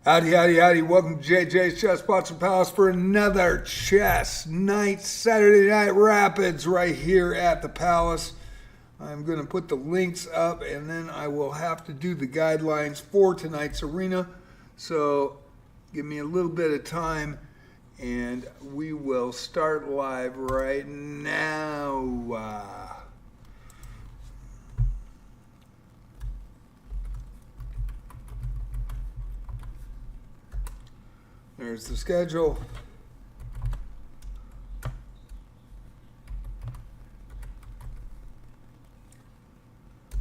Howdy, howdy, howdy. Welcome to JJ's Chess Pots and Palace for another chess night, Saturday Night Rapids right here at the Palace. I'm going to put the links up and then I will have to do the guidelines for tonight's arena. So give me a little bit of time and we will start live right now. There's the schedule.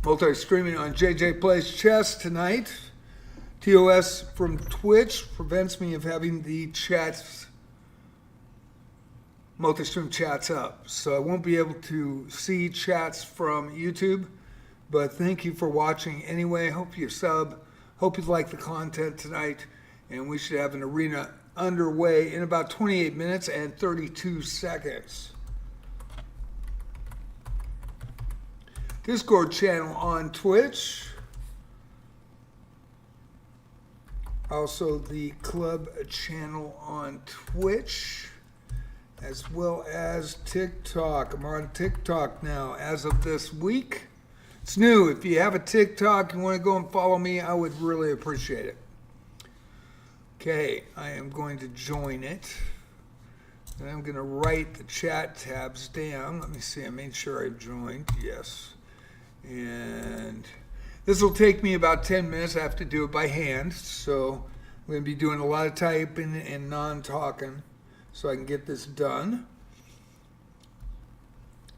Multi-streaming on JJ Plays Chess tonight. TOS from Twitch prevents me of having the chats, multi-stream chats up. So I won't be able to see chats from YouTube. But thank you for watching anyway. Hope you sub. Hope you like the content tonight. And we should have an arena underway in about 28 minutes and 32 seconds. Discord channel on Twitch. Also the club channel on Twitch, as well as TikTok. I'm on TikTok now as of this week. It's new. If you have a TikTok and want to go and follow me, I would really appreciate it. Okay, I am going to join it. And I'm going to write the chat tabs down. Let me see, I made sure I joined. Yes. And this will take me about 10 minutes. I have to do it by hand. So I'm going to be doing a lot of typing and non-talking so I can get this done.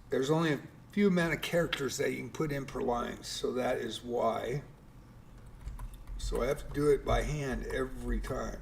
There's only a few amount of characters that you can put in per line, so that is why. So I have to do it by hand every time.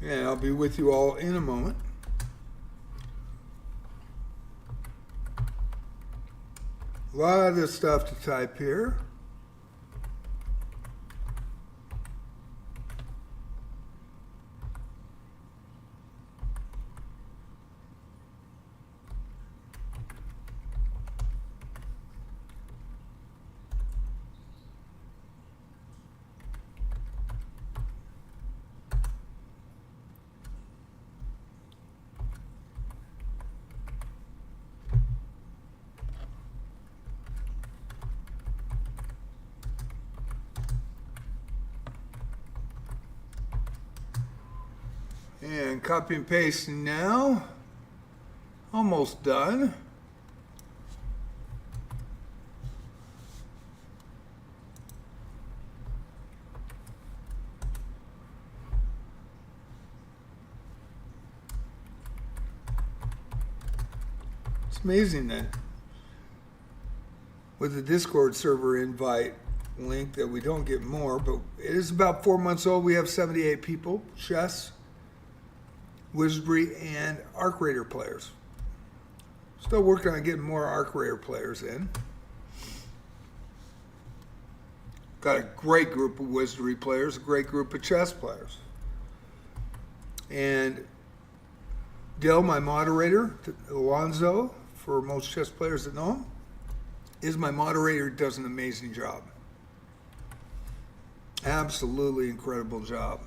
And I'll be with you all in a moment. A lot of stuff to type here. And copy and pasting now. Almost done. It's amazing that with the Discord server invite link that we don't get more, but it is about 4 months old. We have 78 people, chess, Wizardry, and Arc Raider players. Still working on getting more Arc Raider players in. Got a great group of Wizardry players, a great group of chess players. And Dell, my moderator, Alonzo, for most chess players that know him, is my moderator, does an amazing job. Absolutely incredible job.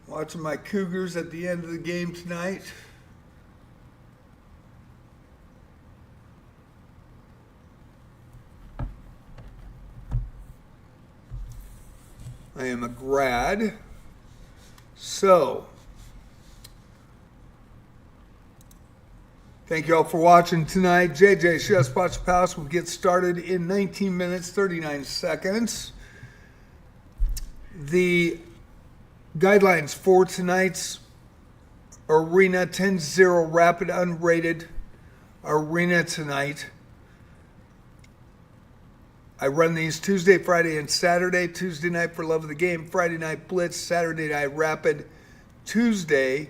Watching my Cougars at the end of the game tonight. I am a grad. So, thank you all for watching tonight. JJ Chess Potch Palace will get started in 19 minutes, 39 seconds. The guidelines for tonight's Arena 10-0 Rapid Unrated Arena tonight. I run these Tuesday, Friday, and Saturday. Tuesday night for Love of the Game, Friday night Blitz, Saturday night Rapid. Tuesday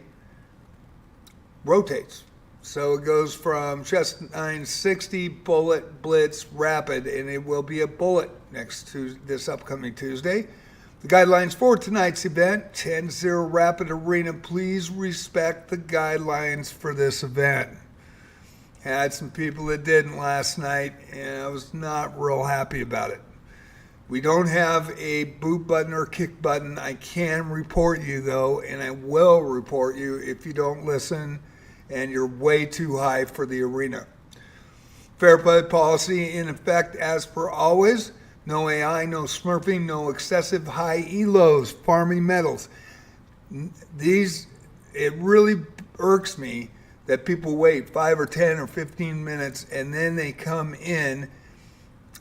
rotates. So it goes from Chess 960, Bullet, Blitz, Rapid, and it will be a Bullet this upcoming Tuesday. The guidelines for tonight's event, 10-0 Rapid Arena. Please respect the guidelines for this event. Had some people that didn't last night, and I was not real happy about it. We don't have a boot button or kick button. I can report you, though, and I will report you if you don't listen and you're way too high for the arena. Fair play policy in effect as per always. No AI, no smurfing, no excessive high elos, farming metals. It really irks me that people wait 5 or 10 or 15 minutes and then they come in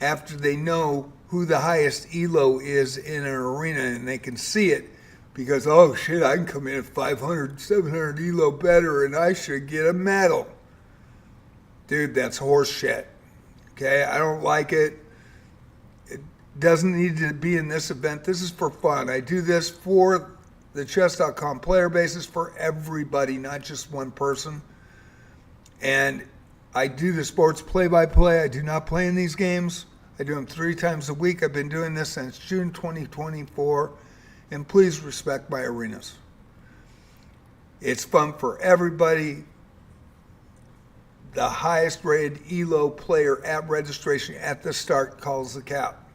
after they know who the highest elo is in an arena and they can see it because, oh shit, I can come in at 500, 700 elo better and I should get a medal. Dude, that's horse shit. Okay, I don't like it. Doesn't need to be in this event. This is for fun. I do this for the chess.com player basis for everybody, not just one person. And I do the sports play-by-play. I do not play in these games. I do them 3 times a week. I've been doing this since June 2024, and please respect my arenas. It's fun for everybody. The highest rated ELO player at registration at the start calls the cap.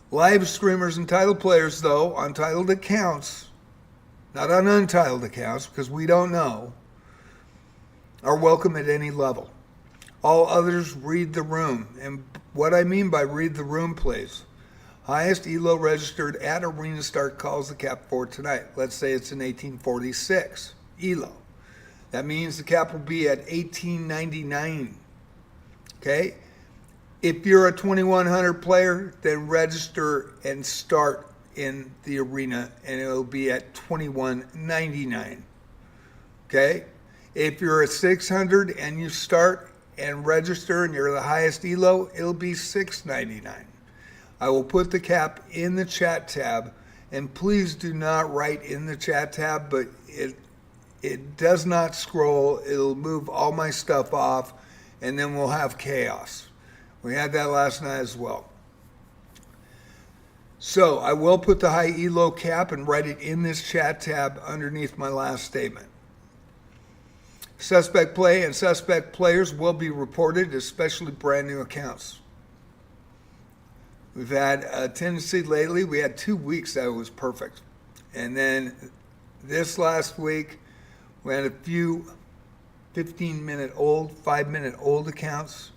Live streamers and titled players, though, on titled accounts, not on untitled accounts, because we don't know, are welcome at any level. All others read the room. And what I mean by read the room, please. Highest ELO registered at arena start calls the cap for tonight. Let's say it's an 1846 ELO. That means the cap will be at 1899. Okay? If you're a 2100 player, then register and start in the arena, and it'll be at 2199. Okay? If you're a 600 and you start and register and you're the highest ELO, it'll be $6.99. I will put the cap in the chat tab, and please do not write in the chat tab, but it does not scroll. It'll move all my stuff off, and then we'll have chaos. We had that last night as well. So I will put the high ELO cap and write it in this chat tab underneath my last statement. Suspect play and suspect players will be reported, especially brand new accounts. We've had a tendency lately, we had 2 weeks that was perfect. And then this last week, we had a few 15-minute old, 5-minute old accounts,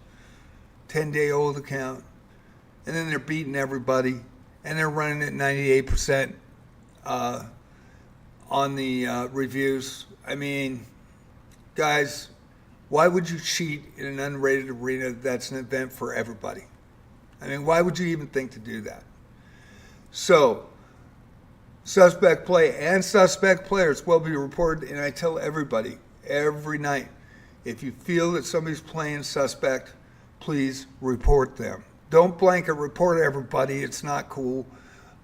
10-day-old account, and then they're beating everybody, and they're running at 98% on the reviews. I mean, guys, why would you cheat in an unrated arena that's an event for everybody? I mean, why would you even think to do that? So, suspect play and suspect players will be reported, and I tell everybody every night, if you feel that somebody's playing suspect, please report them. Don't blanket report everybody. It's not cool.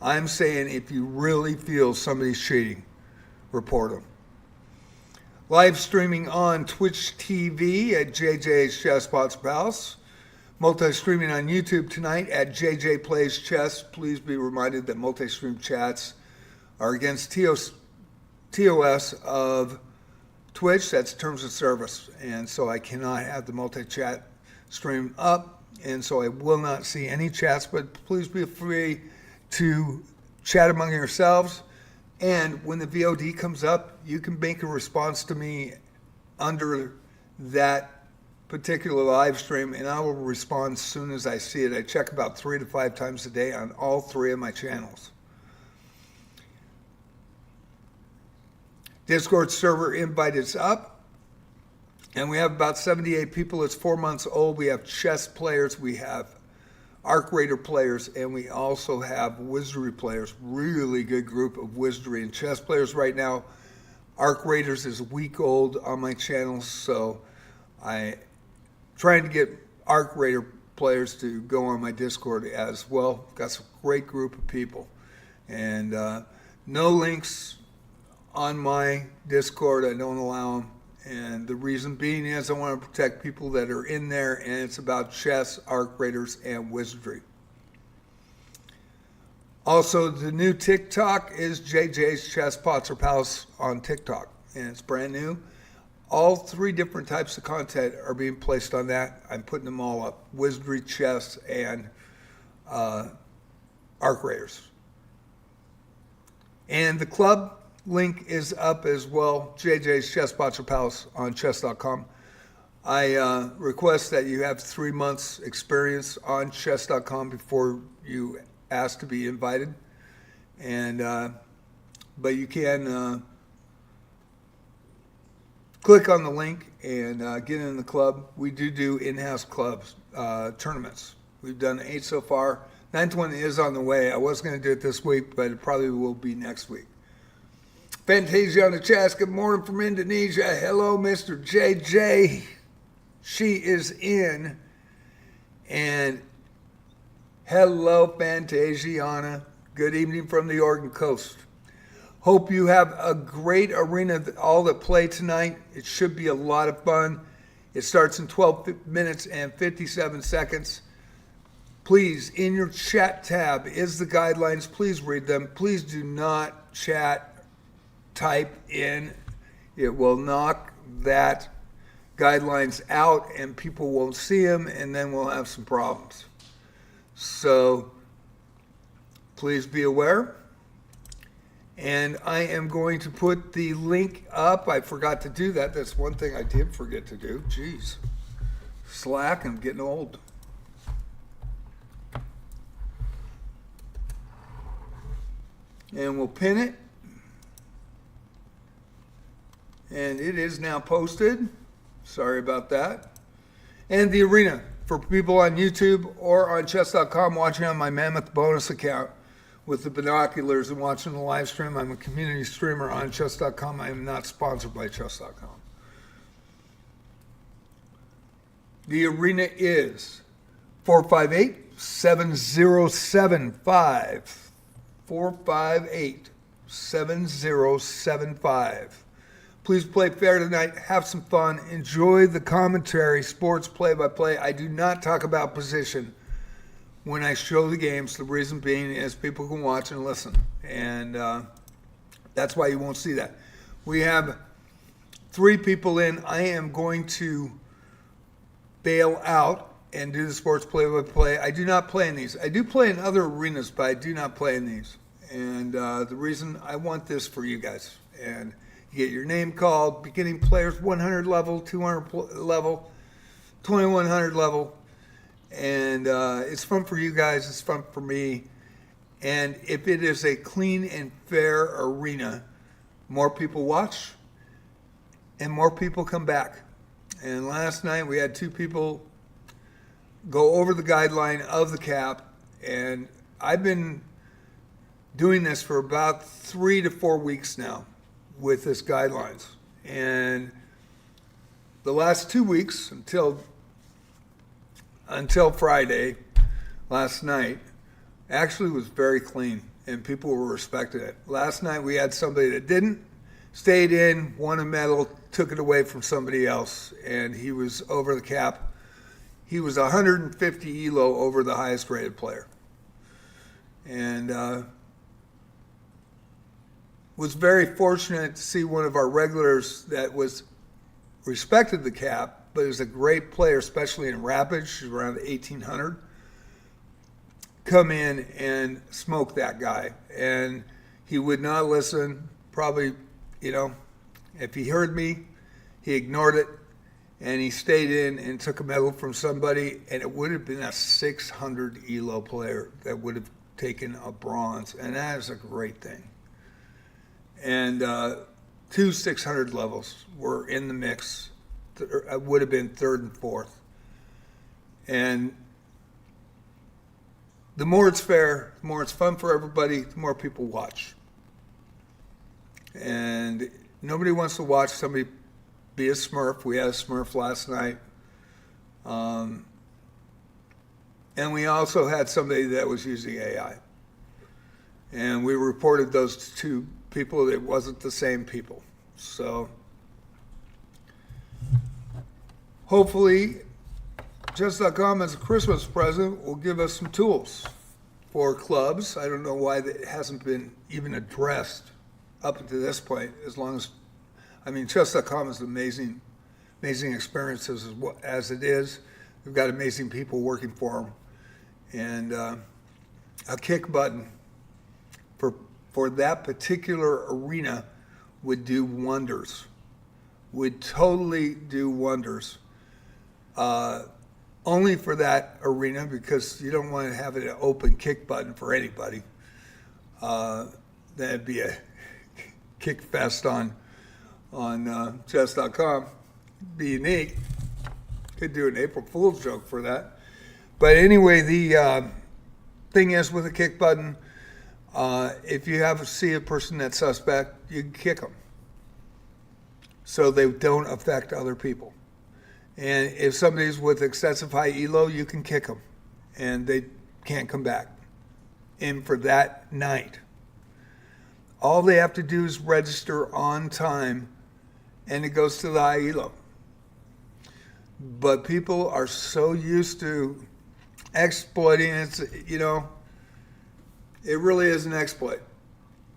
I'm saying if you really feel somebody's cheating, report them. Live streaming on Twitch TV at JJ's Chess Pots Palace. Multi-streaming on YouTube tonight at JJ Plays Chess. Please be reminded that multi-stream chats are against TOS of Twitch. That's terms of service. And so I cannot have the multi-chat stream up. And so I will not see any chats, but please be free to chat among yourselves. And when the VOD comes up, you can make a response to me under that particular live stream, and I will respond as soon as I see it. I check about 3 to 5 times a day on all 3 of my channels. Discord server invite is up, and we have about 78 people. It's 4 months old. We have chess players, we have Arc Raider players, and we also have Wizardry players. Really good group of Wizardry and chess players right now. Arc Raiders is a week old on my channel, so I trying to get Arc Raider players to go on my Discord as well. Got some great group of people. And no links on my Discord. I don't allow them. And the reason being is I want to protect people that are in there, and it's about chess, Arc Raiders, and Wizardry. Also, the new TikTok is JJ's Chess Pots Palace on TikTok, and it's brand new. All 3 different types of content are being placed on that. I'm putting them all up. Wizardry, chess, and Arc Raiders. And the club link is up as well. JJ's Chess Pots Palace on chess.com. I request that you have 3 months experience on chess.com before you ask to be invited. And but you can click on the link and get in the club. We do in-house clubs, tournaments. We've done 8 so far. 9th one is on the way. I was going to do it this week, but it probably will be next week. Fantasia on the chat. Good morning from Indonesia. Hello, Mr. JJ. She is in. And hello, Fantasiana. Good evening from the Oregon coast. Hope you have a great arena, all that play tonight. It should be a lot of fun. It starts in 12 minutes and 57 seconds. Please, in your chat tab is the guidelines. Please read them. Please do not chat, type in. It will knock that guidelines out and people won't see them, and then we'll have some problems. So please be aware. And I am going to put the link up. I forgot to do that. That's one thing I did forget to do. Jeez. Slack, I'm getting old. And we'll pin it. And it is now posted. Sorry about that. And the arena for people on YouTube or on chess.com watching on my Mammoth bonus account with the binoculars and watching the live stream. I'm a community streamer on chess.com. I am not sponsored by chess.com. The arena is 458-7075. 458-7075. Please play fair tonight. Have some fun. Enjoy the commentary, sports play-by-play. I do not talk about position when I show the games. The reason being is people can watch and listen. And that's why you won't see that. We have 3 people in. I am going to bail out and do the sports play-by-play. I do not play in these. I do play in other arenas, but I do not play in these. And the reason I want this for you guys. And you get your name called, beginning players, 100 level, 200 level, 2100 level. And it's fun for you guys. It's fun for me. And if it is a clean and fair arena, more people watch and more people come back. And last night we had 2 people go over the guideline of the cap. And I've been doing this for about 3 to 4 weeks now with this guidelines. And the last 2 weeks until Friday, last night, actually was very clean and people were respecting it. Last night we had somebody that didn't, stayed in, won a medal, took it away from somebody else, and he was over the cap. He was 150 elo over the highest rated player. And was very fortunate to see one of our regulars that was respected the cap, but is a great player, especially in Rapids. She's around 1,800. Come in and smoke that guy. And he would not listen. Probably, if he heard me, he ignored it. And he stayed in and took a medal from somebody. And it would have been a 600 elo player that would have taken a bronze. And that is a great thing. And 2 600 levels were in the mix. It would have been 3rd and 4th. And the more it's fair, the more it's fun for everybody, the more people watch. And nobody wants to watch somebody be a Smurf. We had a Smurf last night. And we also had somebody that was using AI. And we reported those 2 people. It wasn't the same people. So hopefully chess.com as a Christmas present will give us some tools for clubs. I don't know why that hasn't been even addressed up until this point. As long as, chess.com is amazing experiences as it is. We've got amazing people working for them. And a kick button for that particular arena would do wonders. Would totally do wonders. Only for that arena, because you don't want to have an open kick button for anybody. That'd be a kick fest on chess.com. Be unique. Could do an April Fool's joke for that. But anyway, the thing is with a kick button, if you see a person that's suspect, you can kick them so they don't affect other people. And if somebody's with excessive high elo, you can kick them and they can't come back in for that night. All they have to do is register on time and it goes to the high elo. But people are so used to exploiting. It's, you know, it really is an exploit.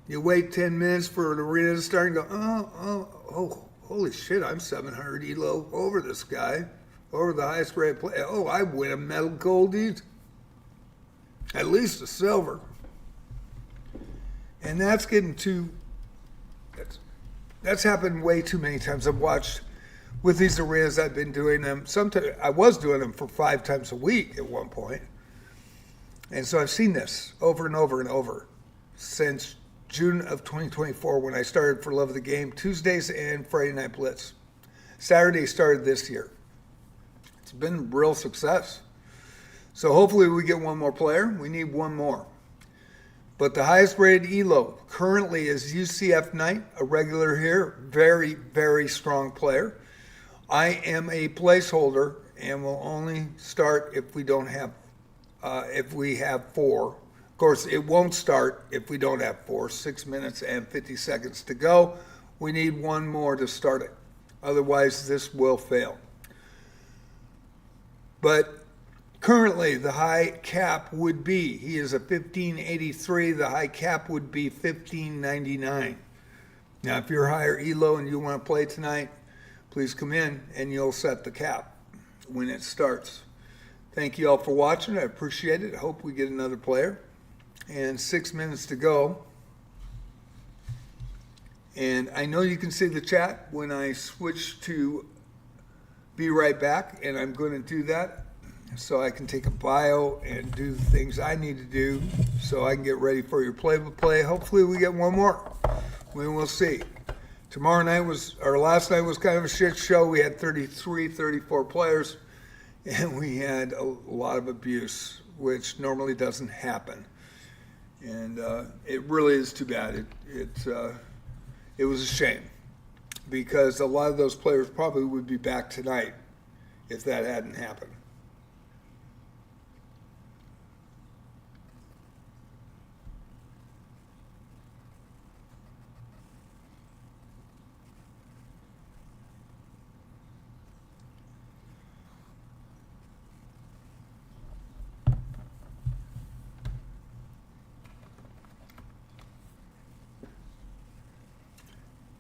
You wait 10 minutes for an arena to start and go, oh, holy shit, I'm 700 elo over this guy, over the highest grade play. Oh, I win a metal goldies, at least a silver. And that's getting too, that's happened way too many times. I've watched with these arenas, I've been doing them. Sometimes I was doing them for 5 times a week at one point. And so I've seen this over and over and over since June of 2024 when I started for Love of the Game, Tuesdays and Friday Night Blitz. Saturday started this year. It's been a real success. So hopefully we get one more player. We need one more. But the highest rated elo currently is UCF Knight, a regular here, very, very strong player. I am a placeholder and will only start if we don't have, if we have 4. Of course, it won't start if we don't have 4. 6 minutes and 50 seconds to go. We need one more to start it. Otherwise, this will fail. But currently, the high cap would be, he is a 1583. The high cap would be 1599. Now, if you're higher elo and you want to play tonight, please come in and you'll set the cap when it starts. Thank you all for watching. I appreciate it. I hope we get another player. And 6 minutes to go. And I know you can see the chat when I switch to be right back, and I'm going to do that so I can take a bio and do the things I need to do so I can get ready for your play-by-play. Hopefully we get one more. We will see. Tomorrow night last night was kind of a shit show. We had 33, 34 players, and we had a lot of abuse, which normally doesn't happen. And it really is too bad. It was a shame because a lot of those players probably would be back tonight if that hadn't happened.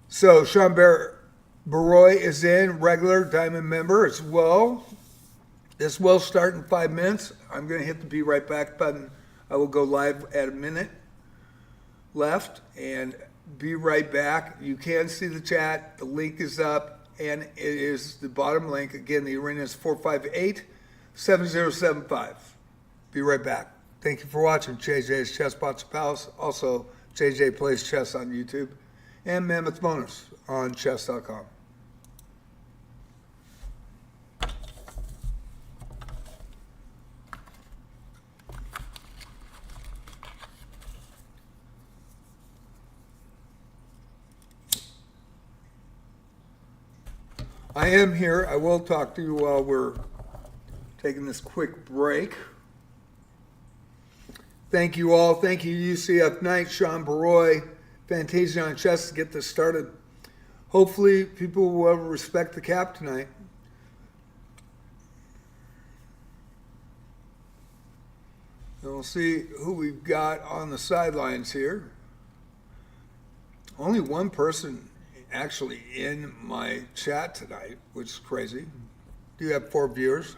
So Sean Baroy is in, regular Diamond member as well. This will start in 5 minutes. I'm going to hit the be right back button. I will go live at a minute left and be right back. You can see the chat. The link is up, and it is the bottom link. Again, the arena is 458-7075. Be right back. Thank you for watching JJ's Chess Pots Palace. Also, JJ Plays Chess on YouTube. And Mammoth Bonus on chess.com. I am here. I will talk to you while we're taking this quick break. Thank you all. Thank you, UCF Knight, Sean Baroy, Fantasia on Chess to get this started. Hopefully people will respect the cap tonight. And we'll see who we've got on the sidelines here. Only one person actually in my chat tonight, which is crazy. Do you have 4 viewers?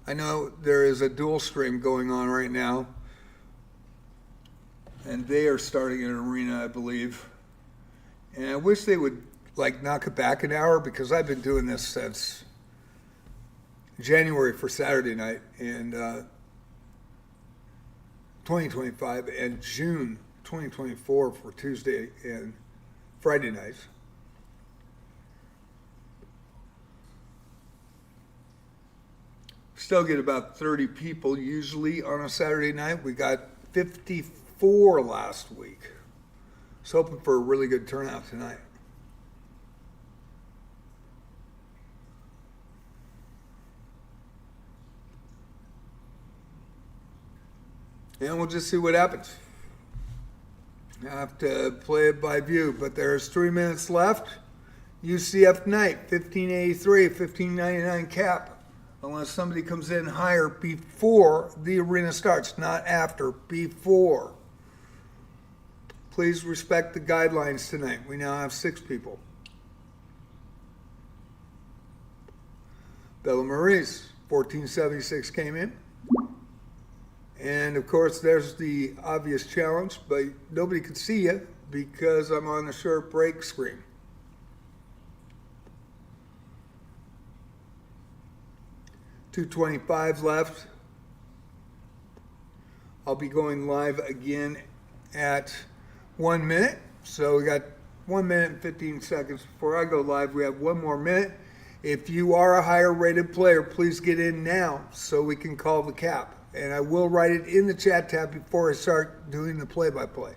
I know there is a dual stream going on right now. And they are starting an arena, I believe. And I wish they would knock it back an hour because I've been doing this since January for Saturday night and 2025 and June 2024 for Tuesday and Friday nights. Still get about 30 people usually on a Saturday night. We got 54 last week. I was hoping for a really good turnout tonight. And we'll just see what happens. I have to play it by view, but there's 3 minutes left. UCF Knight, 1583, 1599 cap. unless somebody comes in higher before the arena starts, not after, before. Please respect the guidelines tonight. We now have 6 people. Bella Marie's 1476 came in. And of course, there's the obvious challenge, but nobody could see you because I'm on the short break screen. $2.25 left. I'll be going live again at 1 minute. So we got 1 minute and 15 seconds before I go live. We have 1 more minute. If you are a higher rated player, please get in now so we can call the cap. And I will write it in the chat tab before I start doing the play-by-play.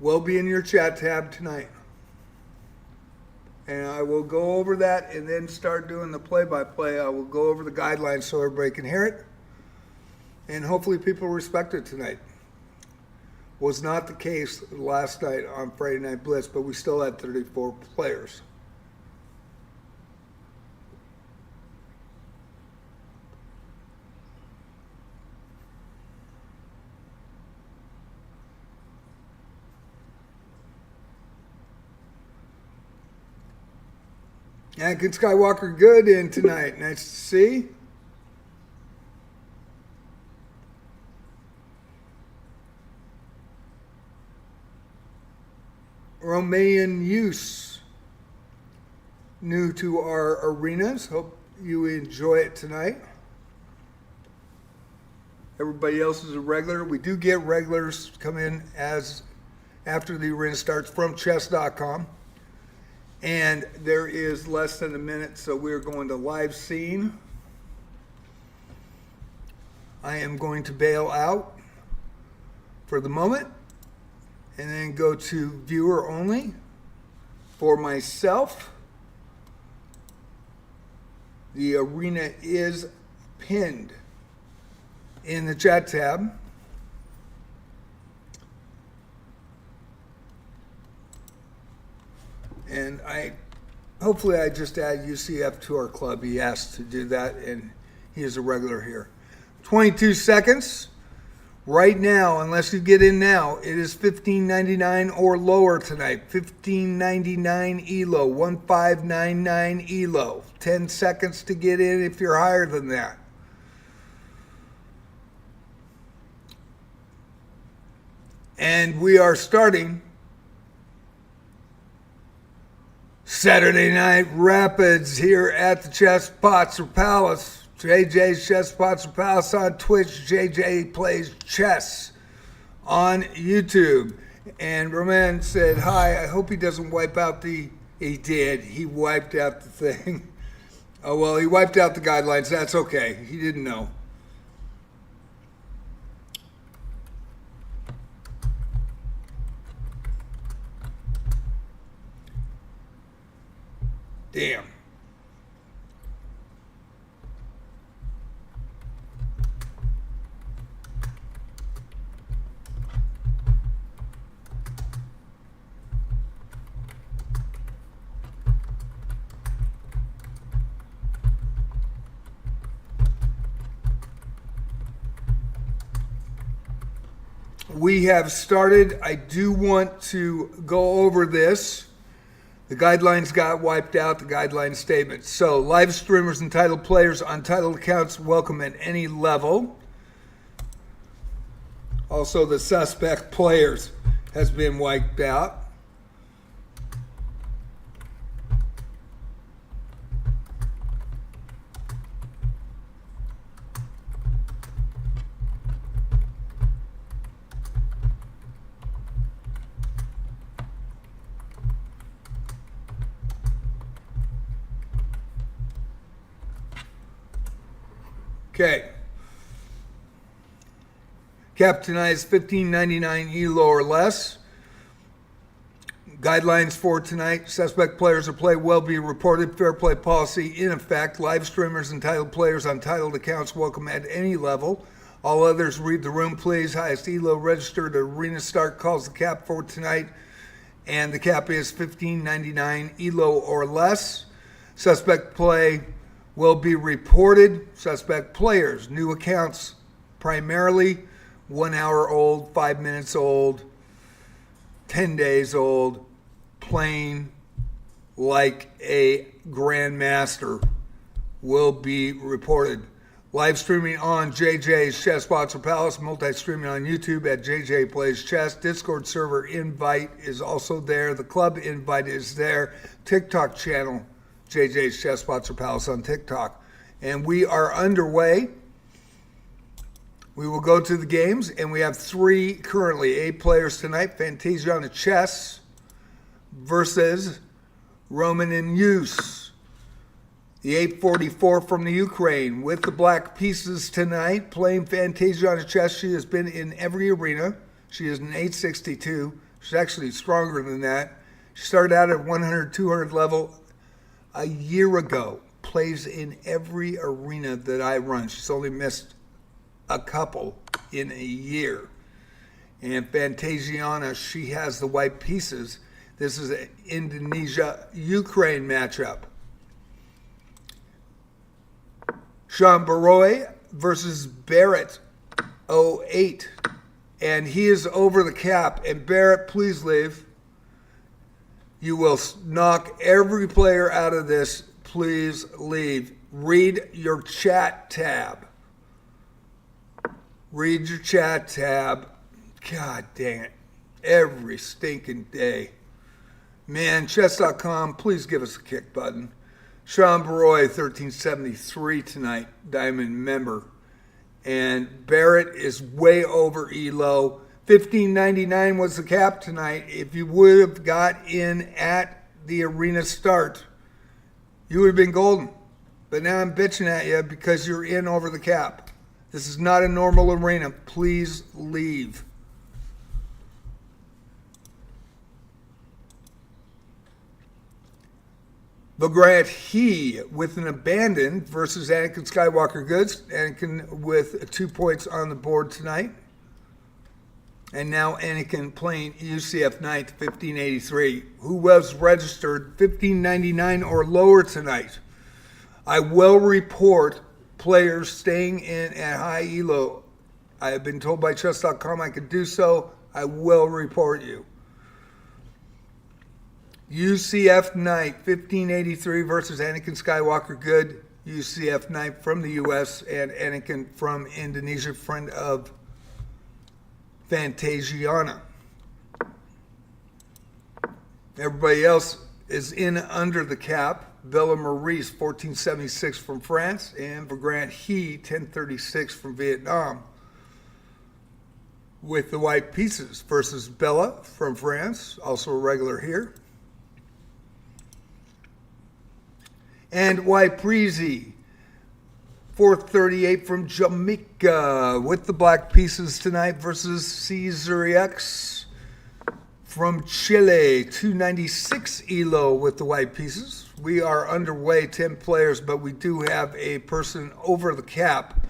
Will be in your chat tab tonight. And I will go over that and then start doing the play-by-play. I will go over the guidelines so everybody can hear it. And hopefully people respect it tonight. Was not the case last night on Friday Night Blitz, but we still had 34 players. Anakin Skywalker good in tonight. Nice to see. Romanian use. New to our arenas. Hope you enjoy it tonight. Everybody else is a regular. We do get regulars come in as after the arena starts from chess.com. And there is less than a minute, so we're going to live scene. I am going to bail out for the moment and then go to viewer only for myself. The arena is pinned in the chat tab. And hopefully I just add UCF to our club. He asked to do that, and he is a regular here. 22 seconds. Right now, unless you get in now, it is $15.99 or lower tonight. $15.99 ELO, 1599 ELO. 10 seconds to get in if you're higher than that. And we are starting Saturday Night Rapids here at the Chess Potzer Palace. JJ's Chess Potzer Palace on Twitch. JJ Plays Chess on YouTube. And Roman said, hi, I hope he doesn't wipe out the... He did. He wiped out the thing. Oh, well, he wiped out the guidelines. That's okay. He didn't know. Damn. We have started. I do want to go over this. The guidelines got wiped out, the guideline statement. So, live streamers, entitled players, untitled accounts, welcome at any level. Also, the suspect players has been wiped out. Okay. Cap tonight is $15.99 ELO or less. Guidelines for tonight: suspect players or play will be reported. Fair play policy in effect. Live streamers, entitled players, untitled accounts welcome at any level. All others read the room, please. Highest ELO registered arena start calls the cap for tonight, and the cap is $15.99 ELO or less. Suspect play will be reported. Suspect players, new accounts, primarily 1 hour old, 5 minutes old, 10 days old, playing like a grandmaster, will be reported. Live streaming on JJ's Chess Boxer Palace, multi-streaming on YouTube at JJ Plays Chess. Discord server invite is also there. The club invite is there. TikTok channel, JJ's Chess Boxer Palace on TikTok. And we are underway. We will go to the games, and we have 3 currently, 8 players tonight. Fantasiana Chess versus Roman in Use. The 844 from the Ukraine with the black pieces tonight, playing Fantasiana Chess. She has been in every arena. She is an 862. She's actually stronger than that. She started out at 100, 200 level a year ago. Plays in every arena that I run. She's only missed a couple in a year. And Fantasiana, she has the white pieces. This is an Indonesia-Ukraine matchup. Sean Baroy versus Barrett 08. And he is over the cap. And Barrett, please leave. You will knock every player out of this. Please leave. Read your chat tab. Read your chat tab. God dang it. Every stinking day. Man, chess.com, please give us a kick button. Sean Baroy, 1373 tonight, Diamond member. And Barrett is way over ELO. 1599 was the cap tonight. If you would have got in at the arena start, you would have been golden. But now I'm bitching at you because you're in over the cap. This is not a normal arena. Please leave. Vagrant He with an abandon versus Anakin Skywalker Goods. Anakin with 2 points on the board tonight. And now Anakin playing UCF Knight 1583, who was registered 1599 or lower tonight. I will report players staying in at high ELO. I have been told by chess.com I could do so. I will report you. UCF Knight 1583 versus Anakin Skywalker Good. UCF Knight from the U.S. and Anakin from Indonesia, friend of Fantasiana. Everybody else is in under the cap. Bella Maurice 1476 from France and Vagrant He 1036 from Vietnam. With the white pieces versus Bella from France, also a regular here. And White Breezy 438 from Jamaica with the black pieces tonight versus Caesar X from Chile, 296 ELO with the white pieces. We are underway, 10 players, but we do have a person over the cap,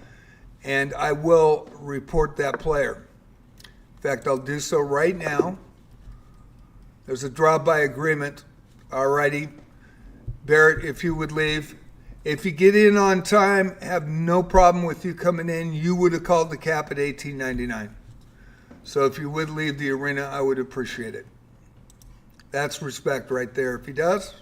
and I will report that player. In fact, I'll do so right now. There's a draw by agreement. Alrighty. Barrett, if you would leave. If you get in on time, have no problem with you coming in. You would have called the cap at 1899. So if you would leave the arena, I would appreciate it. That's respect right there if he does.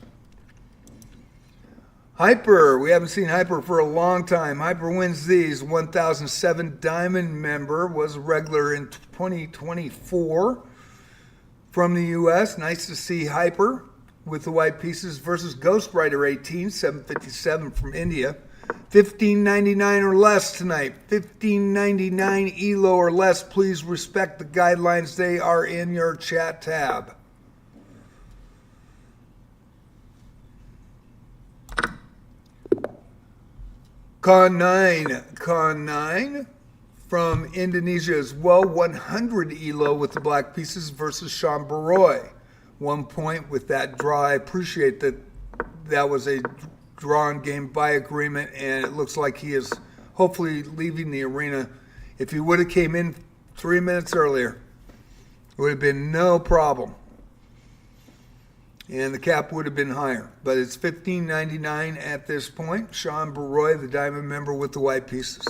Hyper, we haven't seen Hyper for a long time. Hyper wins these. 1007 Diamond member, was a regular in 2024 from the U.S. Nice to see Hyper with the white pieces versus Ghost Rider 18, 757 from India. 1599 or less tonight. 1599 ELO or less. Please respect the guidelines. They are in your chat tab. Con 9 from Indonesia as well. 100 ELO with the black pieces versus Sean Baroy. 1 point with that draw. I appreciate that that was a drawn game by agreement, and it looks like he is hopefully leaving the arena. If he would have came in 3 minutes earlier, it would have been no problem. and the cap would have been higher. But it's $15.99 at this point. Sean Baroy, the diamond member with the white pieces.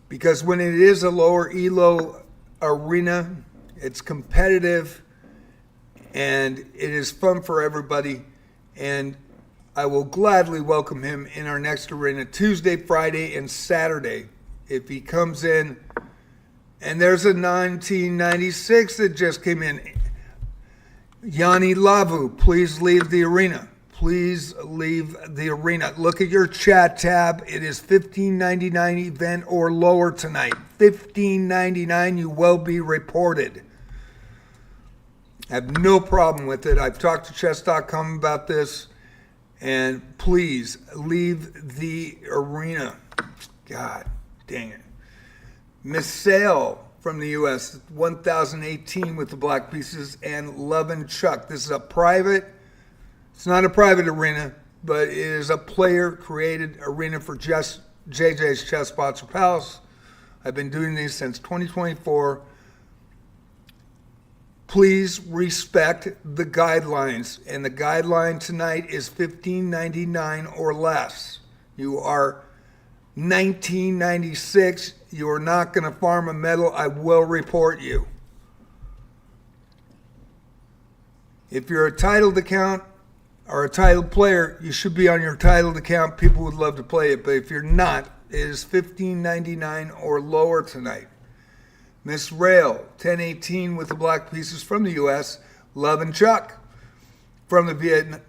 Because when it is a lower ELO arena, it's competitive and it is fun for everybody. And I will gladly welcome him in our next arena Tuesday, Friday, and Saturday. If he comes in, and there's a 1996 that just came in. Yanni Lavu, please leave the arena. Please leave the arena. Look at your chat tab. It is $15.99 event or lower tonight. $15.99, you will be reported. I have no problem with it. I've talked to chess.com about this. And please leave the arena. God dang it. Miss Sale from the U.S., 1018 with the black pieces, and Love and Chuck. This is a private, it's not a private arena, but it is a player-created arena for JJ's Chess Sponsor Palace. I've been doing these since 2024. Please respect the guidelines, and the guideline tonight is $15.99 or less. You are $19.96. You are not going to farm a medal. I will report you. If you're a titled account or a titled player, you should be on your titled account. People would love to play it, but if you're not, it is $15.99 or lower tonight. Miss Rail, 1018 with the black pieces from the U.S. Love and Chuck from Vietnam,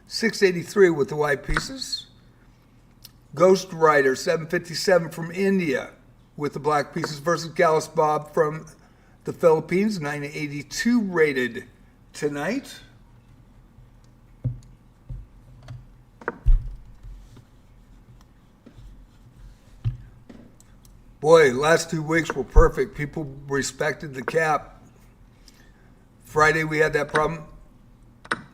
683 with the white pieces. Ghost Rider, 757 from India with the black pieces versus Gallus Bob from the Philippines, 982 rated tonight. Boy, last 2 weeks were perfect. People respected the cap. Friday we had that problem.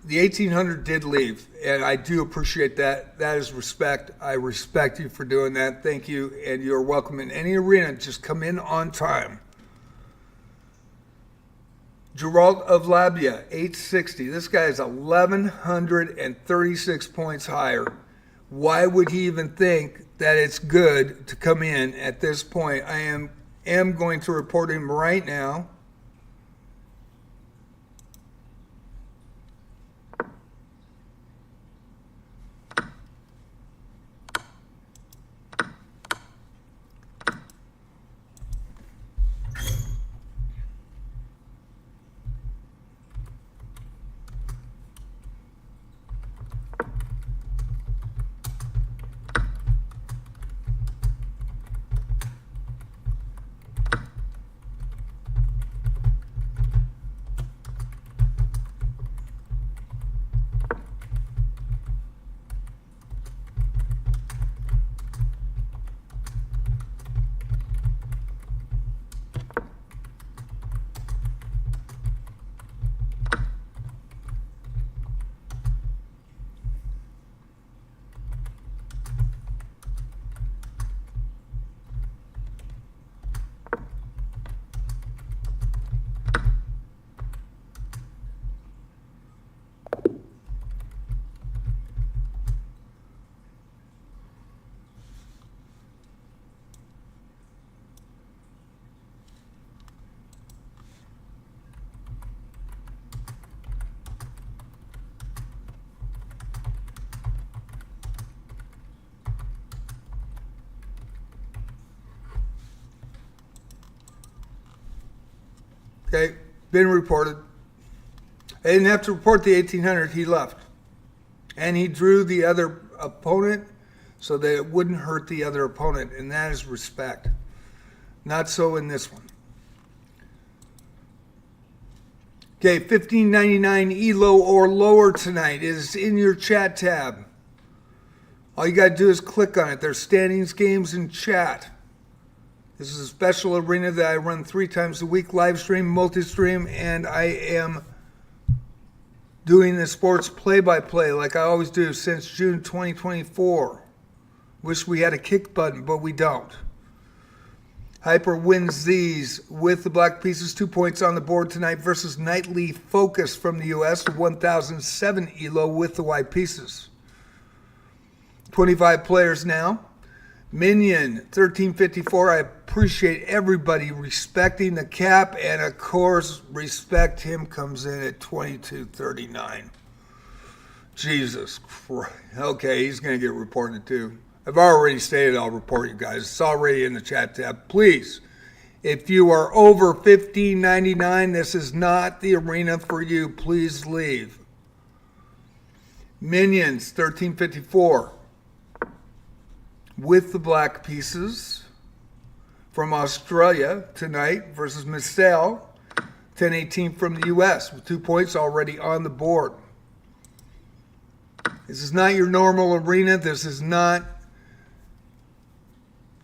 The 1800 did leave, and I do appreciate that. That is respect. I respect you for doing that. Thank you, and you're welcome in any arena. Just come in on time. Gerald of Labia, 860. This guy is 1,136 points higher. Why would he even think that it's good to come in at this point? I am going to report him right now. Okay, been reported. I didn't have to report the 1800. He left. And he drew the other opponent so that it wouldn't hurt the other opponent, and that is respect. Not so in this one. Okay, $15.99 ELO or lower tonight is in your chat tab. All you got to do is click on it. There's standings, games, and chat. This is a special arena that I run 3 times a week, live stream, multi-stream, and I am doing the sports play-by-play like I always do since June 2024. Wish we had a kick button, but we don't. Hyper wins these with the black pieces. 2 points on the board tonight versus Nightly Focus from the U.S. 1007 ELO with the white pieces. 25 players now. Minion 1354. I appreciate everybody respecting the cap, and of course, respect him comes in at 2239. Jesus Christ. Okay, he's going to get reported too. I've already stated I'll report you guys. It's already in the chat tab. Please, if you are over $15.99, this is not the arena for you. Please leave. Minions 1354 with the black pieces from Australia tonight versus Missile 1018 from the U.S. with 2 points already on the board. This is not your normal arena. This is not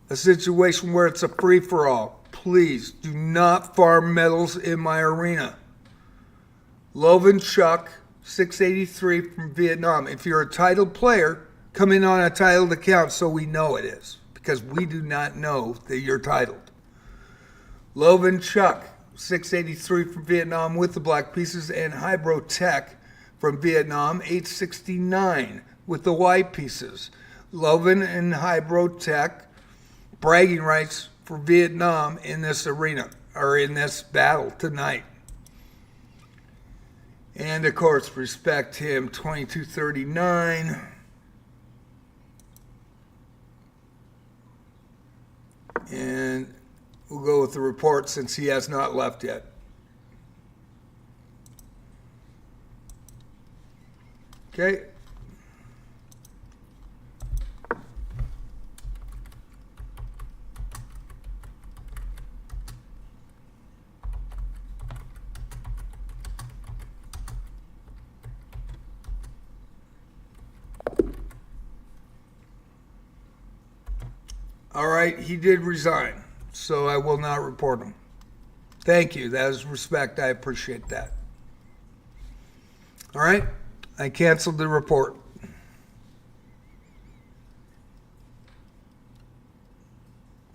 a situation where it's a free-for-all. Please do not farm medals in my arena. Lovan Chuck, 683 from Vietnam. If you're a titled player, come in on a titled account so we know it is, because we do not know that you're titled. Lovan Chuck, 683 from Vietnam with the black pieces, and Hybro Tech from Vietnam, 869 with the white pieces. Lovan and Hybro Tech, bragging rights for Vietnam in this arena, or in this battle tonight. And of course, respect him, 2239. And we'll go with the report since he has not left yet. Okay. All right, he did resign, so I will not report him. Thank you. That is respect. I appreciate that. All right, I canceled the report.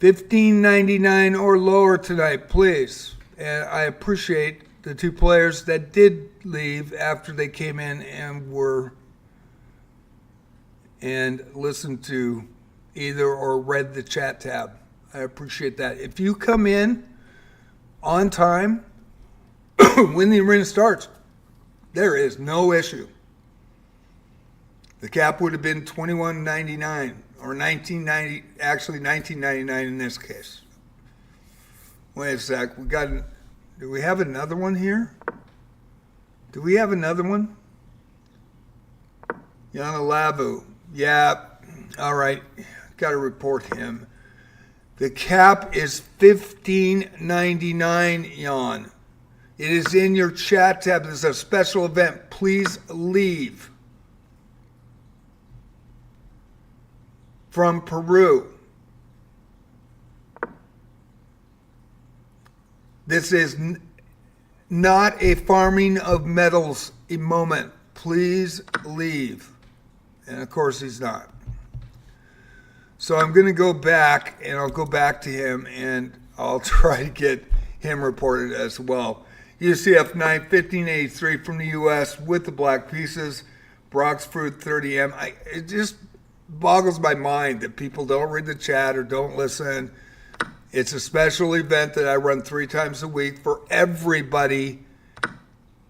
$15.99 or lower tonight, please. And I appreciate the two players that did leave after they came in and listened to either or read the chat tab. I appreciate that. If you come in on time when the arena starts, there is no issue. The cap would have been $21.99 or $19.90, actually $19.99 in this case. Wait a sec. Do we have another one here? Do we have another one? Yana Lavu. Yeah. All right. Got to report him. The cap is $15.99, Jan. It is in your chat tab. This is a special event. Please leave. From Peru. This is not a farming of medals moment. Please leave. And of course he's not. So I'm going to go back, and I'll go back to him, and I'll try to get him reported as well. UCF 91583 from the U.S. with the black pieces. Brock's Fruit 30M. It just boggles my mind that people don't read the chat or don't listen. It's a special event that I run 3 times a week for everybody,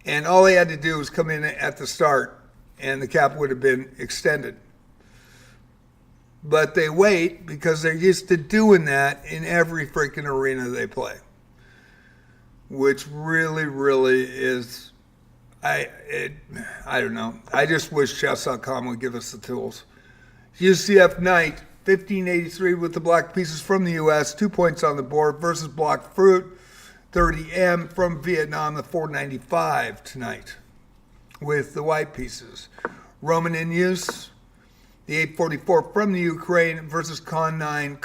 and all they had to do was come in at the start, and the cap would have been extended. But they wait because they're used to doing that in every freaking arena they play. Which really, really is, I don't know. I just wish chess.com would give us the tools. UCF Knight, 1583 with the black pieces from the U.S., 2 points on the board versus Block Fruit, 30M from Vietnam, the 495 tonight with the white pieces. Roman in use. The 844 from the Ukraine versus Con 9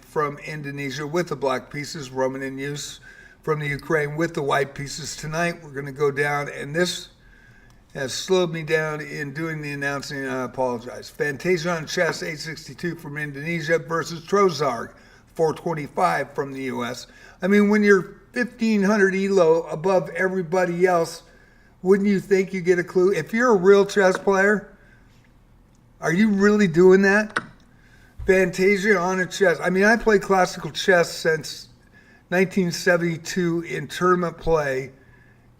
from Indonesia with the black pieces. Roman in use from the Ukraine with the white pieces tonight. We're going to go down, and this has slowed me down in doing the announcing, and I apologize. Fantasia on Chess 862 from Indonesia versus Trozarg 425 from the U.S. I mean, when you're 1,500 elo above everybody else, wouldn't you think you get a clue? If you're a real chess player, are you really doing that? Fantasia on a chess. I mean, I played classical chess since 1972 in tournament play,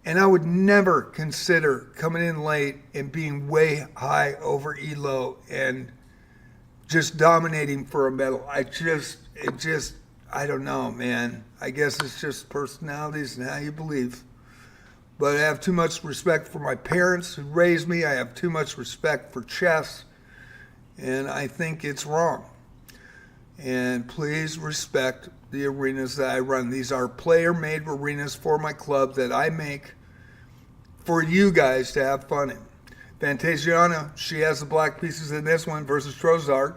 and I would never consider coming in late and being way high over elo and just dominating for a medal. I don't know, man. I guess it's just personalities and how you believe. But I have too much respect for my parents who raised me. I have too much respect for chess, and I think it's wrong. And please respect the arenas that I run. These are player-made arenas for my club that I make for you guys to have fun in. Fantasiana, she has the black pieces in this one versus Trozart.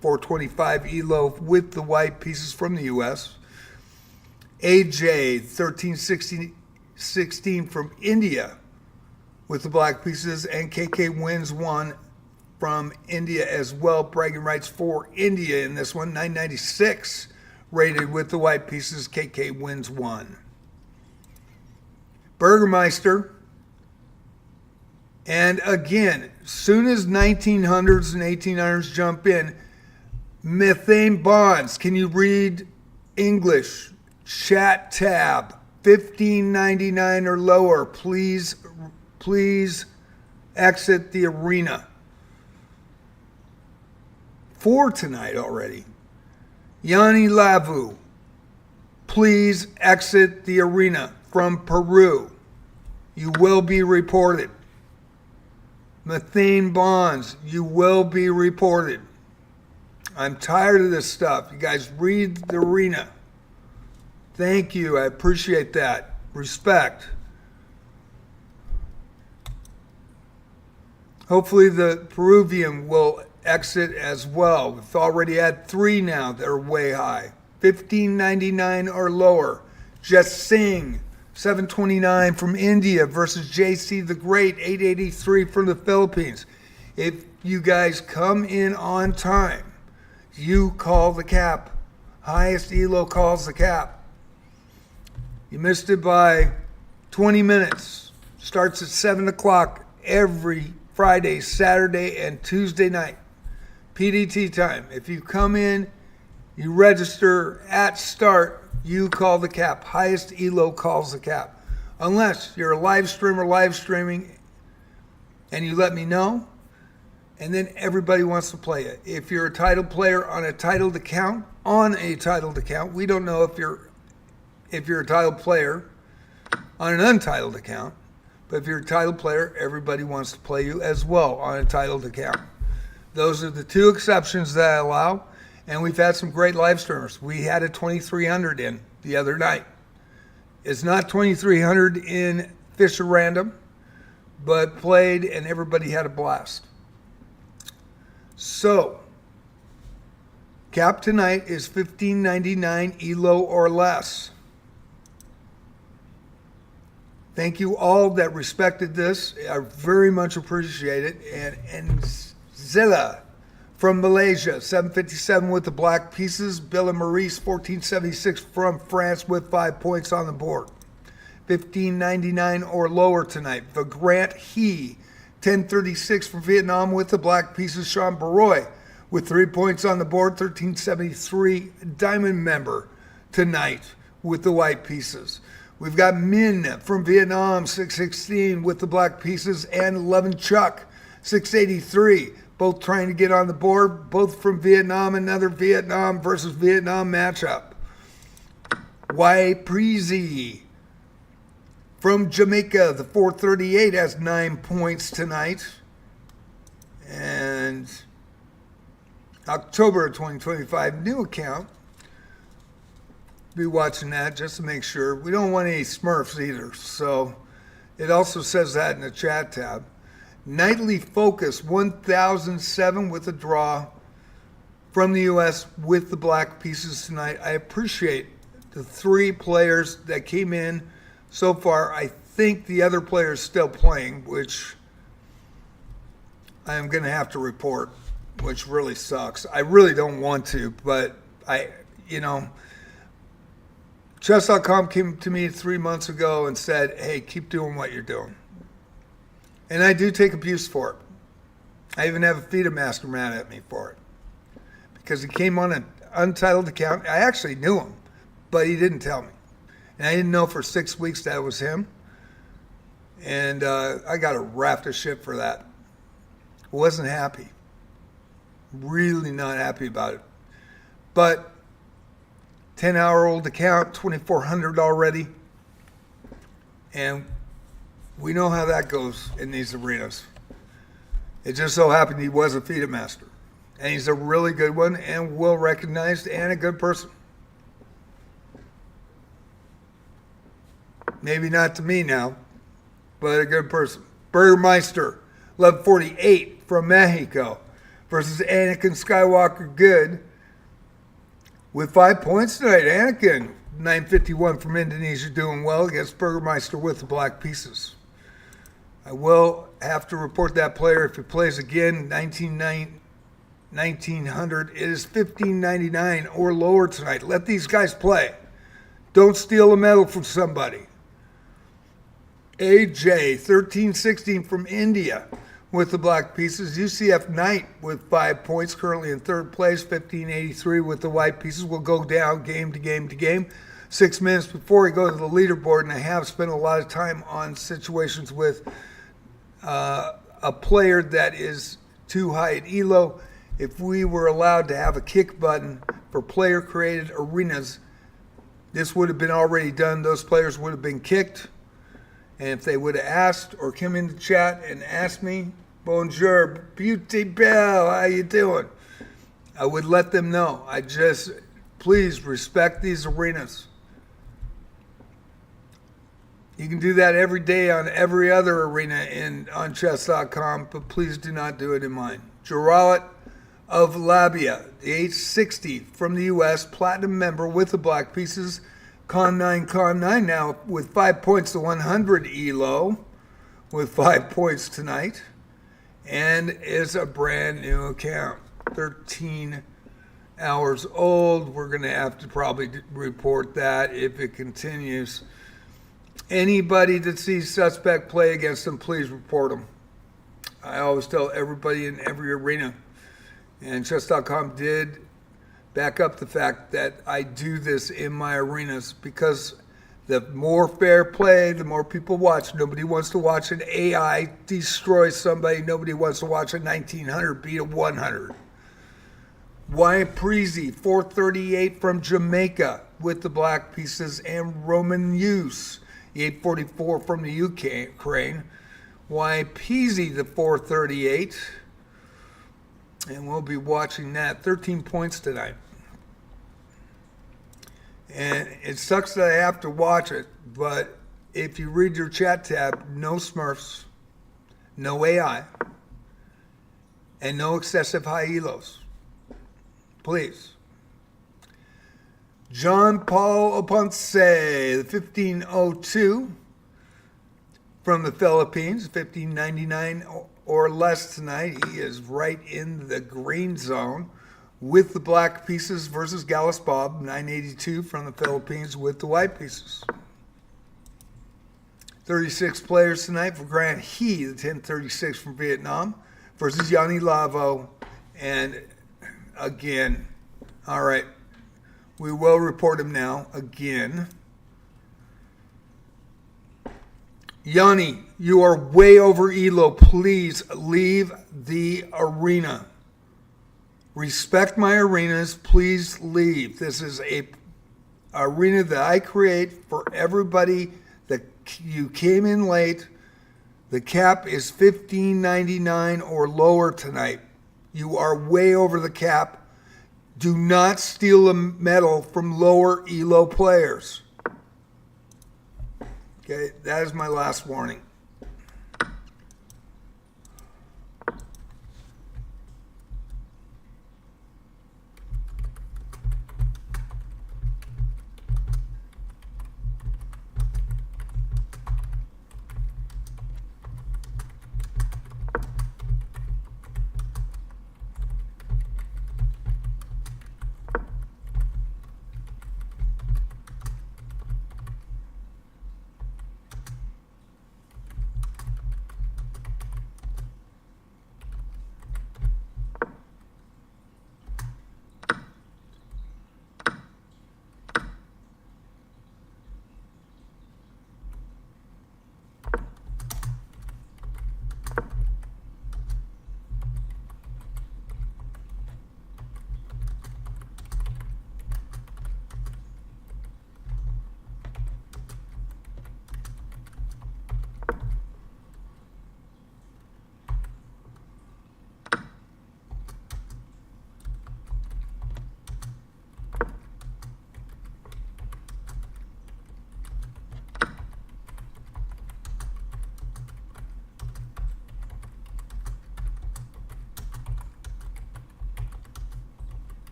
425 elo with the white pieces from the U.S. AJ, 1316 from India with the black pieces, and KK wins one from India as well. Bragging rights for India in this one. 996 rated with the white pieces. KK wins one. Burgermeister. And again, soon as 1900s and 1800s jump in, methane bonds. Can you read English? Chat tab. 1599 or lower. Please exit the arena. 4 tonight already. Yanni Lavu, please exit the arena from Peru. You will be reported. Methane bonds, you will be reported. I'm tired of this stuff. You guys read the arena. Thank you. I appreciate that. Respect. Hopefully the Peruvian will exit as well. We've already had 3 now that are way high. 1599 or lower. Just Singh, 729 from India versus JC the Great, 883 from the Philippines. If you guys come in on time, you call the cap. Highest elo calls the cap. You missed it by 20 minutes. Starts at 7 o'clock every Friday, Saturday, and Tuesday night. PDT time. If you come in, you register at start, you call the cap. Highest elo calls the cap. Unless you're a live streamer live streaming and you let me know, and then everybody wants to play it. If you're a titled player on a titled account, we don't know if you're a titled player on an untitled account, but if you're a titled player, everybody wants to play you as well on a titled account. Those are the 2 exceptions that I allow, and we've had some great live streamers. We had a 2300 in the other night. It's not 2300 in Fisher Random, but played and everybody had a blast. So, cap tonight is 1599 elo or less. Thank you all that respected this. I very much appreciate it. And Zilla from Malaysia, 757 with the black pieces. Billa Maurice, 1476 from France with 5 points on the board. 1599 or lower tonight. Vagrant He, 1036 from Vietnam with the black pieces. Sean Baroy with 3 points on the board. 1373 diamond member tonight with the white pieces. We've got Min from Vietnam, 616 with the black pieces, and 11 Chuck, 683, both trying to get on the board, both from Vietnam, another Vietnam versus Vietnam matchup. Y Preezy from Jamaica, the 438 has 9 points tonight. And October 2025, new account. Be watching that just to make sure. We don't want any Smurfs either. So it also says that in the chat tab. Nightly Focus 1007 with a draw from the U.S. with the black pieces tonight. I appreciate the 3 players that came in so far. I think the other player is still playing, which I am going to have to report, which really sucks. I really don't want to, but Chess.com came to me 3 months ago and said, hey, keep doing what you're doing. And I do take abuse for it. I even have a FIDA master mad at me for it. Because he came on an untitled account. I actually knew him, but he didn't tell me. And I didn't know for 6 weeks that was him. And I got a raft of shit for that. Wasn't happy. Really not happy about it. But 10-hour-old account, 2,400 already. And we know how that goes in these arenas. It just so happened he was a FIDA master. And he's a really good one and well recognized and a good person. Maybe not to me now, but a good person. Burgermeister, 1148 from Mexico versus Anakin Skywalker Good with 5 points tonight. Anakin, 951 from Indonesia, doing well against Burgermeister with the black pieces. I will have to report that player if he plays again. 1900. It is 1599 or lower tonight. Let these guys play. Don't steal a medal from somebody. AJ, 1316 from India with the black pieces. UCF Knight with 5 points, currently in third place. 1583 with the white pieces. Will go down game to game to game. 6 minutes before we go to the leaderboard, and I have spent a lot of time on situations with a player that is too high at ELO. If we were allowed to have a kick button for player-created arenas, this would have been already done. Those players would have been kicked. And if they would have asked or come into chat and asked me, bonjour, beauty belle, how you doing? I would let them know. Please respect these arenas. You can do that every day on every other arena on chess.com, but please do not do it in mine. Jaralat of Labia, the 860 from the U.S., platinum member with the black pieces. Con 9 now with 5 points to 100 ELO with 5 points tonight, and is a brand new account. 13 hours old. We're going to have to probably report that if it continues. Anybody that sees suspect play against them, please report them. I always tell everybody in every arena. And chess.com did back up the fact that I do this in my arenas because the more fair play, the more people watch. Nobody wants to watch an AI destroy somebody. Nobody wants to watch a 1900 beat a 100. Wyatt Preezy, 438 from Jamaica with the black pieces, and Roman Use, 844 from the Ukraine. Wyatt Peasy, the 438. And we'll be watching that. 13 points tonight. And it sucks that I have to watch it, but if you read your chat tab, no Smurfs, no AI, and no excessive high elos. Please. John Paul Aponce, the 1502 from the Philippines, 1599 or less tonight. He is right in the green zone with the black pieces versus Gallus Bob, 982 from the Philippines with the white pieces. 36 players tonight for Grant He, the 1036 from Vietnam, versus Yanni Lavo. And again, all right, we will report him now again. Yanni, you are way over ELO. Please leave the arena. Respect my arenas. Please leave. This is a arena that I create for everybody that you came in late. The cap is $15.99 or lower tonight. You are way over the cap. Do not steal a medal from lower ELO players. Okay, that is my last warning.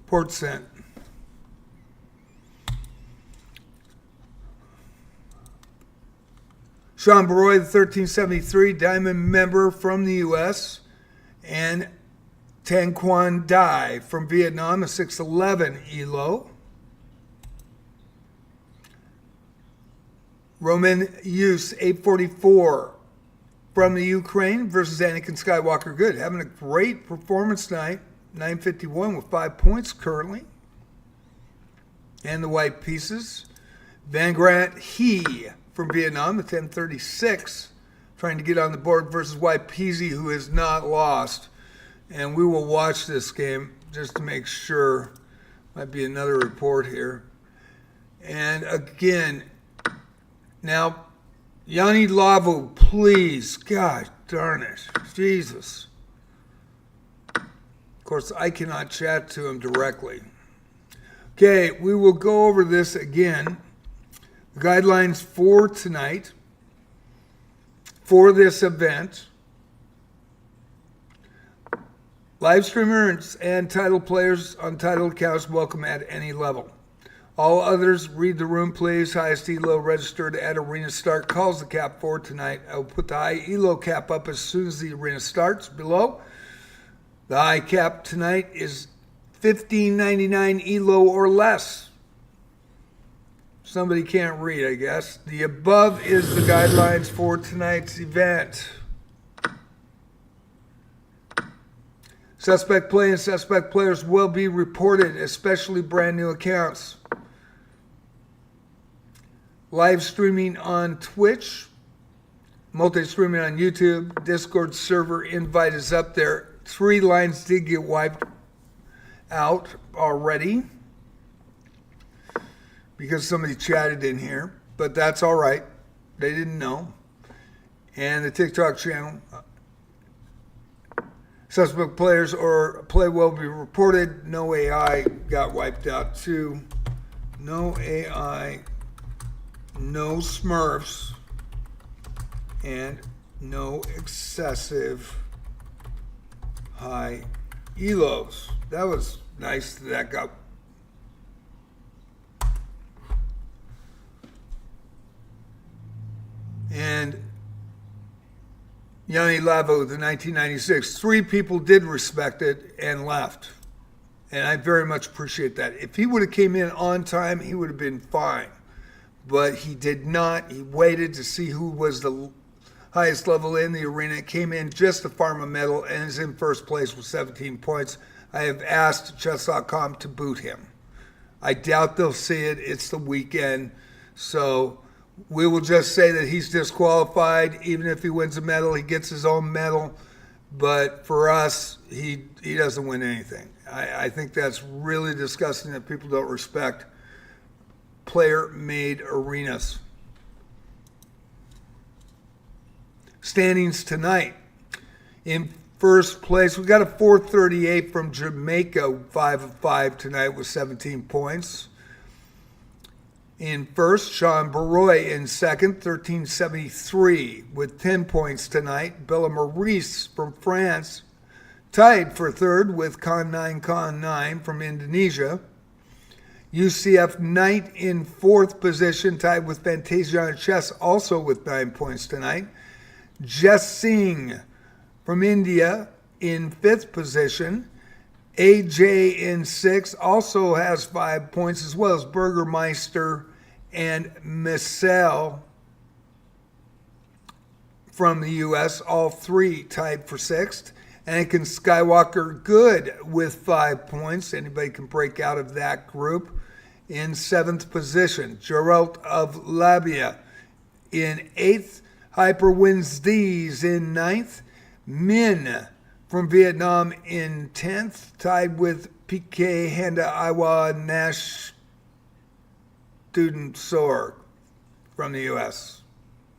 Port sent. Sean Baroy, the 1373 Diamond member from the U.S., and Tan Quan Dai from Vietnam, a 611 ELO. Roman Yus, 844 from the Ukraine versus Anakin Skywalker. Good. Having a great performance tonight. 951 with 5 points currently. And the white pieces. Van Grant He from Vietnam, the 1036, trying to get on the board versus White Peasy, who has not lost. And we will watch this game just to make sure. Might be another report here. And again, now, Yanni Lavu, please, God darn it, Jesus. Of course, I cannot chat to him directly. Okay, we will go over this again. The guidelines for tonight, for this event. Live streamers and title players on title accounts welcome at any level. All others, read the room, please. Highest ELO registered at arena start calls the cap for tonight. I will put the high ELO cap up as soon as the arena starts below. The high cap tonight is $15.99 ELO or less. Somebody can't read, I guess. The above is the guidelines for tonight's event. Suspect play and suspect players will be reported, especially brand new accounts. Live streaming on Twitch, multi-streaming on YouTube, Discord server invite is up there. 3 lines did get wiped out already because somebody chatted in here, but that's all right. They didn't know. And the TikTok channel, suspect players or play will be reported. No AI got wiped out too. No AI. No Smurfs, and no excessive high ELOs. That was nice that got. And Yanni Lavo, the 1996, 3 people did respect it and left. And I very much appreciate that. If he would have came in on time, he would have been fine. But he did not. He waited to see who was the highest level in the arena. Came in just to farm a medal and is in first place with 17 points. I have asked chess.com to boot him. I doubt they'll see it. It's the weekend. So we will just say that he's disqualified. Even if he wins a medal, he gets his own medal. But for us, he doesn't win anything. I think that's really disgusting that people don't respect player-made arenas. Standings tonight. In first place, we got a 438 from Jamaica, 5 of 5 tonight with 17 points. In first, Sean Baroy in second, 1373 with 10 points tonight. Bella Maurice from France tied for third with Con 9 from Indonesia. UCF Knight in fourth position, tied with Fantasia Chess, also with 9 points tonight. Jess Singh from India in fifth position. AJ in sixth, also has 5 points, as well as Burgermeister and Michelle from the U.S., all 3 tied for sixth. Anakin Skywalker Good with 5 points. Anybody can break out of that group. In seventh position, Geralt of Labia in eighth. Hyper Wins These in ninth. Min from Vietnam in 10th, tied with PK Handa Iwa Nash Student Sorg from the U.S.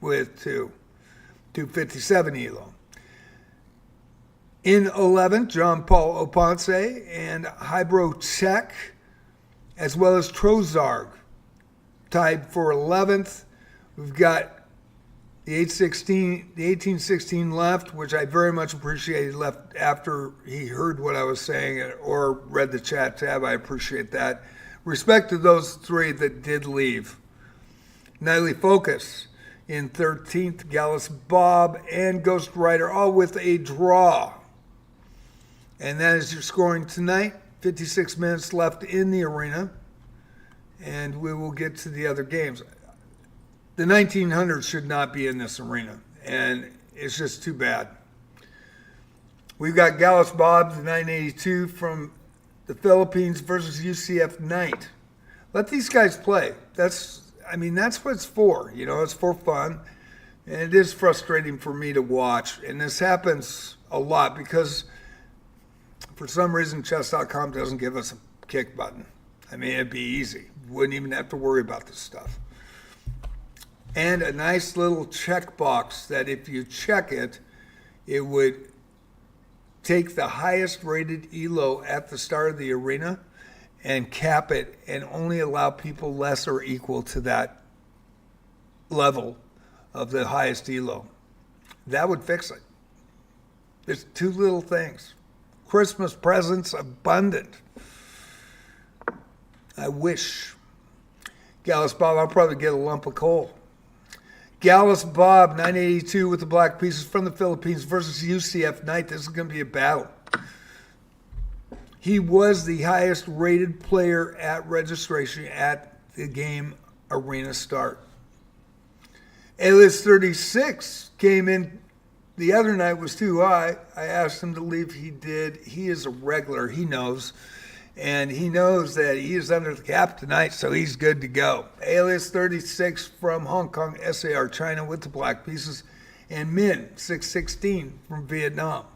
with 257 ELO. In 11th, John Paul Oponce and Hybro Czech, as well as Trozarg, tied for 11th. We've got The 1816 left, which I very much appreciated, left after he heard what I was saying or read the chat tab. I appreciate that. Respect to those three that did leave. Nightly Focus in 13th, Gallus Bob and Ghost Rider, all with a draw. And that is your scoring tonight. 56 minutes left in the arena. And we will get to the other games. The 1900s should not be in this arena, and it's just too bad. We've got Gallus Bob, the 982 from the Philippines versus UCF Knight. Let these guys play. That's what it's for. It's for fun, and it is frustrating for me to watch. And this happens a lot because for some reason chess.com doesn't give us a kick button. It'd be easy. Wouldn't even have to worry about this stuff. And a nice little checkbox that if you check it, it would take the highest rated ELO at the start of the arena and cap it and only allow people less or equal to that level of the highest ELO. That would fix it. There's two little things. Christmas presents abundant. I wish. Gallus Bob, I'll probably get a lump of coal. Gallus Bob, 982 with the black pieces from the Philippines versus UCF Knight. This is going to be a battle. He was the highest rated player at registration at the game arena start. Alias 36 came in the other night, was too high. I asked him to leave. He did. He is a regular. He knows. And he knows that he is under the cap tonight, so he's good to go. Alias 36 from Hong Kong, SAR, China with the black pieces. And Min 616 from Vietnam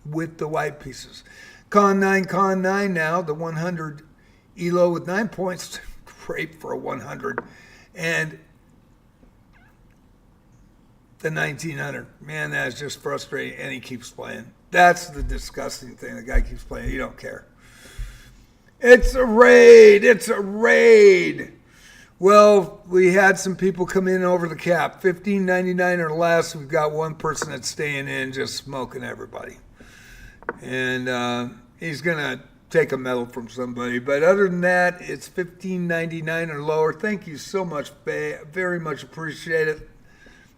with the white pieces. Con 9 now, the 100 ELO with 9 points. Great for a 100. And the 1900. Man, that is just frustrating. And he keeps playing. That's the disgusting thing. The guy keeps playing. You don't care. It's a raid. It's a raid. Well, we had some people come in over the cap. $15.99 or less. We've got one person that's staying in just smoking everybody. And he's going to take a medal from somebody. But other than that, it's $15.99 or lower. Thank you so much, Faye. Very much appreciate it.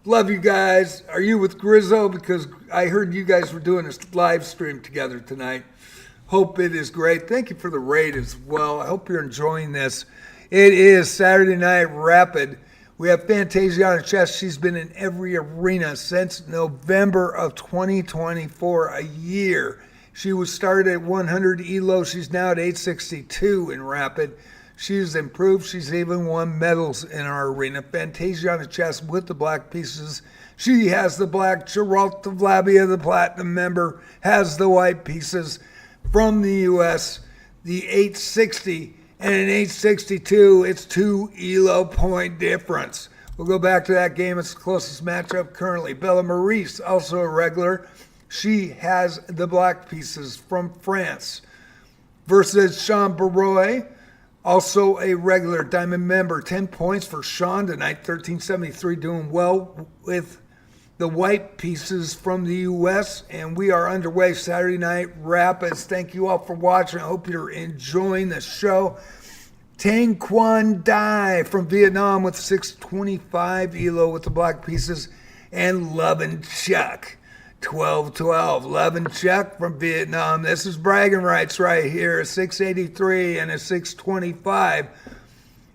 Love you guys. Are you with Grizzo? Because I heard you guys were doing a live stream together tonight. Hope it is great. Thank you for the raid as well. I hope you're enjoying this. It is Saturday Night Rapid. We have Fantasia on chess. She's been in every arena since November of 2024, a year. She was started at 100 ELO. She's now at 862 in Rapid. She's improved. She's even won medals in our arena. Fantasia on chess with the black pieces. She has the black. Geralta Vlavia, the platinum member, has the white pieces. From the U.S., the 860 and an 862, it's 2 ELO point difference. We'll go back to that game. It's the closest matchup currently. Bella Maurice, also a regular. She has the black pieces from France. Versus Sean Baroy, also a regular diamond member. 10 points for Sean tonight, 1373, doing well with the white pieces from the U.S., and we are underway. Saturday Night Rapids. Thank you all for watching. I hope you're enjoying the show. Tang Quan Dai from Vietnam with 625 ELO with the black pieces, and Love and Chuck 1212. Love and Chuck from Vietnam. This is bragging rights right here. A 683 and a 625.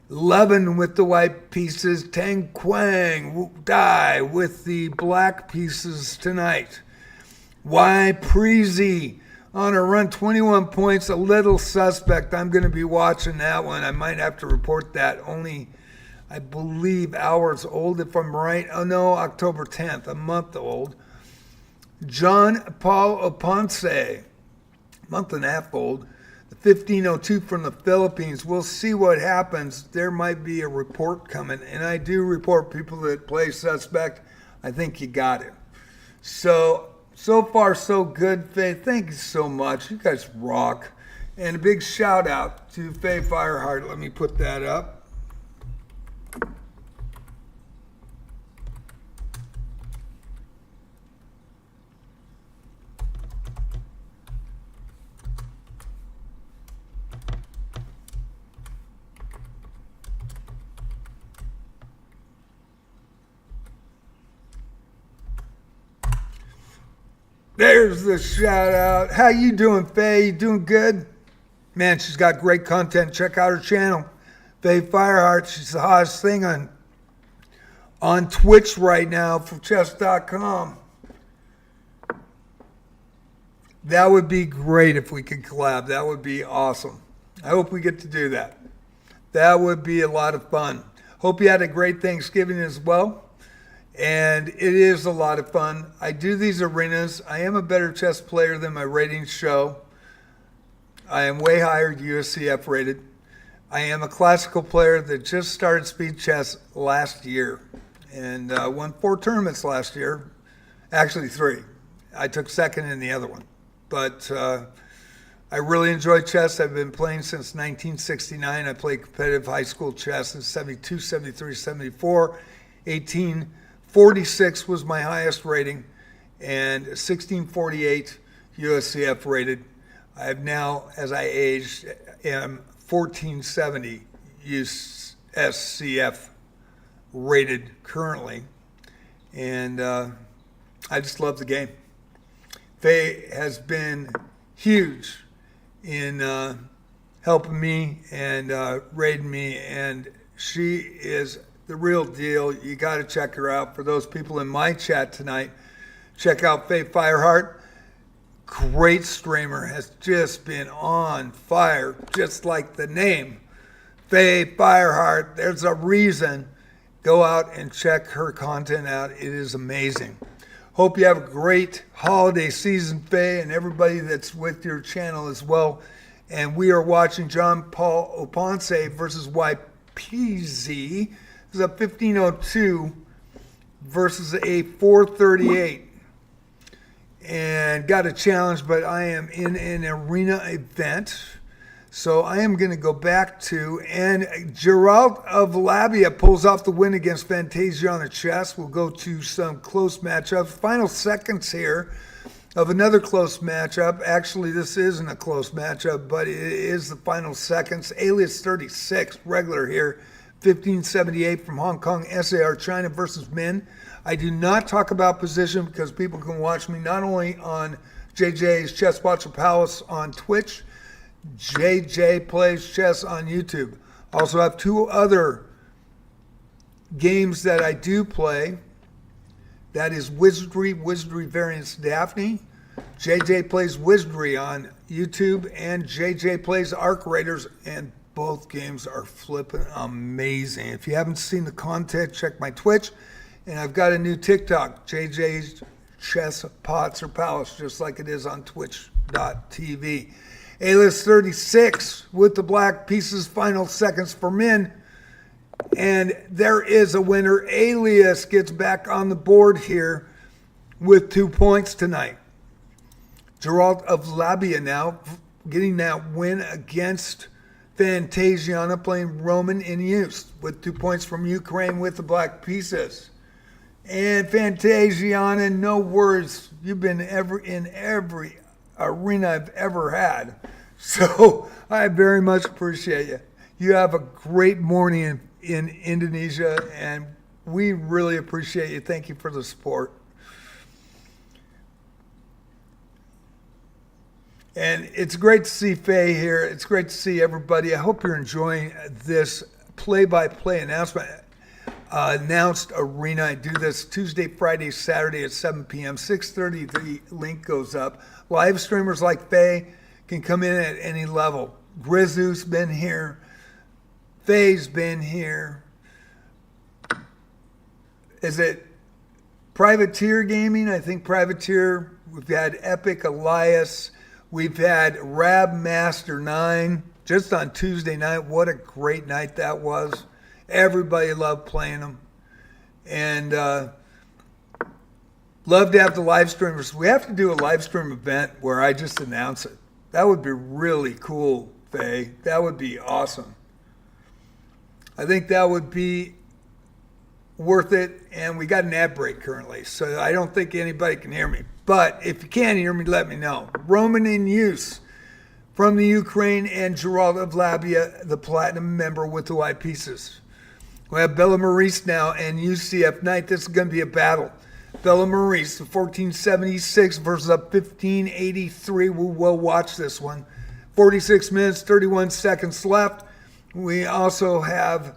Lovin with the white pieces. Tang Quang Dai with the black pieces tonight. Y Preezy on a run, 21 points, a little suspect. I'm going to be watching that one. I might have to report that. Only, I believe, hours old if I'm right. Oh no, October 10th, a month old. John Paul Oponce, month and a half old. 1502 from the Philippines. We'll see what happens. There might be a report coming, and I do report people that play suspect. I think you got it. So far, so good, Faye. Thank you so much. You guys rock. And a big shout out to Faye Fireheart. Let me put that up. There's the shout out. How you doing, Faye? You doing good? Man, she's got great content. Check out her channel. Faye Fireheart. She's the hottest thing on Twitch right now for chess.com. That would be great if we could collab. That would be awesome. I hope we get to do that. That would be a lot of fun. Hope you had a great Thanksgiving as well. And it is a lot of fun. I do these arenas. I am a better chess player than my ratings show. I am way higher USCF rated. I am a classical player that just started speed chess last year and won 4 tournaments last year. Actually 3. I took second in the other one. But I really enjoy chess. I've been playing since 1969. I played competitive high school chess in 72, 73, 74, 1846 was my highest rating, and 1648 USCF rated. I have now, as I aged, am 1470 USCF rated currently, and I just love the game. Faye has been huge in helping me and raiding me, and she is the real deal. You got to check her out. For those people in my chat tonight, check out Faye Fireheart. Great streamer, has just been on fire, just like the name. Faye Fireheart, there's a reason. Go out and check her content out. It is amazing. Hope you have a great holiday season, Faye, and everybody that's with your channel as well. And we are watching John Paul Oponce versus YPZ. This is a 1502 versus a 438. And got a challenge, but I am in an arena event. So I am going to go back to, and Gerald of Labia pulls off the win against Fantasia on the chess. We'll go to some close matchups. Final seconds here of another close matchup. Actually, this isn't a close matchup, but it is the final seconds. Alias 36, regular here. 1578 from Hong Kong, SAR China versus Min. I do not talk about position because people can watch me not only on JJ's Chess Watcher Palace on Twitch, JJ Plays Chess on YouTube. Also have 2 other games that I do play. That is Wizardry Variants Daphne. JJ Plays Wizardry on YouTube, and JJ Plays Arc Raiders, and both games are flipping amazing. If you haven't seen the content, check my Twitch. And I've got a new TikTok, JJ's Chess Pots or Palace, just like it is on twitch.tv. Alias 36 with the black pieces, final seconds for Min. And there is a winner. Alias gets back on the board here with 2 points tonight. Gerald of Labia now getting that win against Fantasiana, playing Roman in use with 2 points from Ukraine with the black pieces. And Fantasiana, no words. You've been in every arena I've ever had. So I very much appreciate you. You have a great morning in Indonesia, and we really appreciate you. Thank you for the support. And it's great to see Faye here. It's great to see everybody. I hope you're enjoying this play-by-play announcement. Announced arena. I do this Tuesday, Friday, Saturday at 7 p.m. 6:30, the link goes up. Live streamers like Faye can come in at any level. Grizzoo's been here. Faye's been here. Is it Privateer Gaming? I think Privateer. We've had Epic Elias. We've had Rab Master 9 just on Tuesday night. What a great night that was. Everybody loved playing them. And love to have the live streamers. We have to do a live stream event where I just announce it. That would be really cool, Faye. That would be awesome. I think that would be worth it. And we got an ad break currently, so I don't think anybody can hear me. But if you can hear me, let me know. Roman in use from the Ukraine, and Gerald of Labia, the platinum member with the white pieces. We have Bella Maurice now and UCF Knight. This is going to be a battle. Bella Maurice, 1476 versus a 1583. We will watch this one. 46 minutes, 31 seconds left. We also have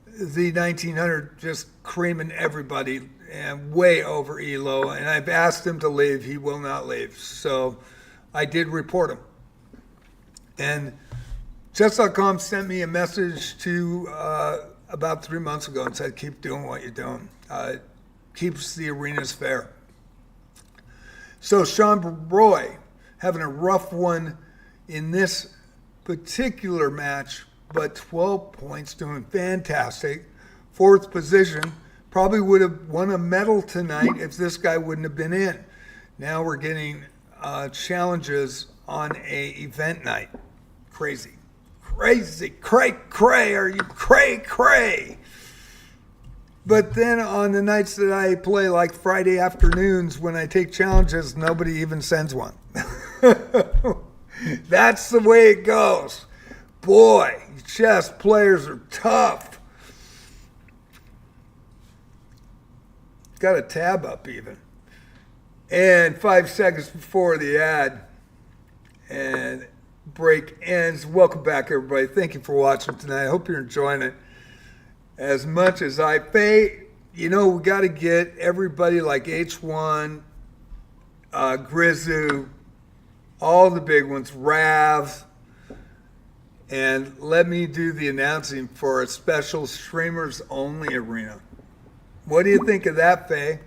the 1900 just creaming everybody and way over Elo. And I've asked him to leave. He will not leave. So I did report him. And Chess.com sent me a message about 3 months ago and said, keep doing what you're doing. Keeps the arenas fair. So Sean Roy having a rough one in this particular match, but 12 points, doing fantastic. Fourth position, probably would have won a medal tonight if this guy wouldn't have been in. Now we're getting challenges on a event night. Crazy. Cray, are you cray? But then on the nights that I play, like Friday afternoons when I take challenges, nobody even sends one. That's the way it goes. Boy, chess players are tough. Got a tab up even. And 5 seconds before the ad and break ends. Welcome back, everybody. Thank you for watching tonight. I hope you're enjoying it as much as I pay. You know, we got to get everybody like H1, Grizu, all the big ones, Rav, and let me do the announcing for a special streamers only arena. What do you think of that, Faye?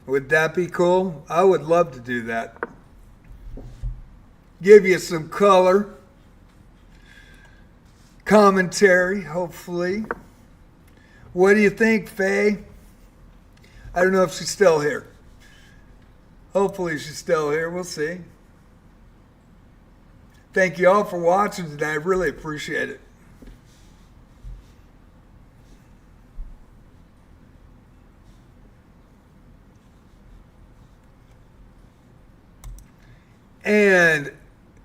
Would that be cool? I would love to do that. Give you some color. Commentary, hopefully. What do you think, Faye? I don't know if she's still here. Hopefully she's still here. We'll see. Thank you all for watching today. I really appreciate it. And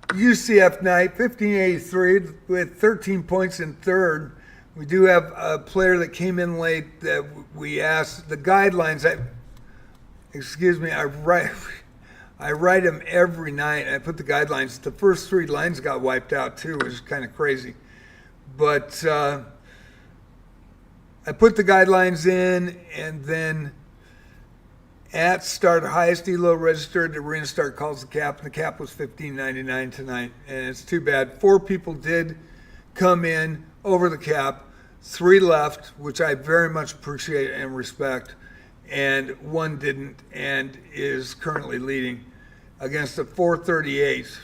UCF night, 1583 with 13 points in third. We do have a player that came in late that we asked the guidelines. I write them every night. I put the guidelines. The first 3 lines got wiped out too, which is kind of crazy. But I put the guidelines in, and then at start, highest elo registered, the arena start calls the cap, and the cap was $15.99 tonight. And it's too bad. 4 people did come in over the cap, 3 left, which I very much appreciate and respect, and 1 didn't and is currently leading against a 438.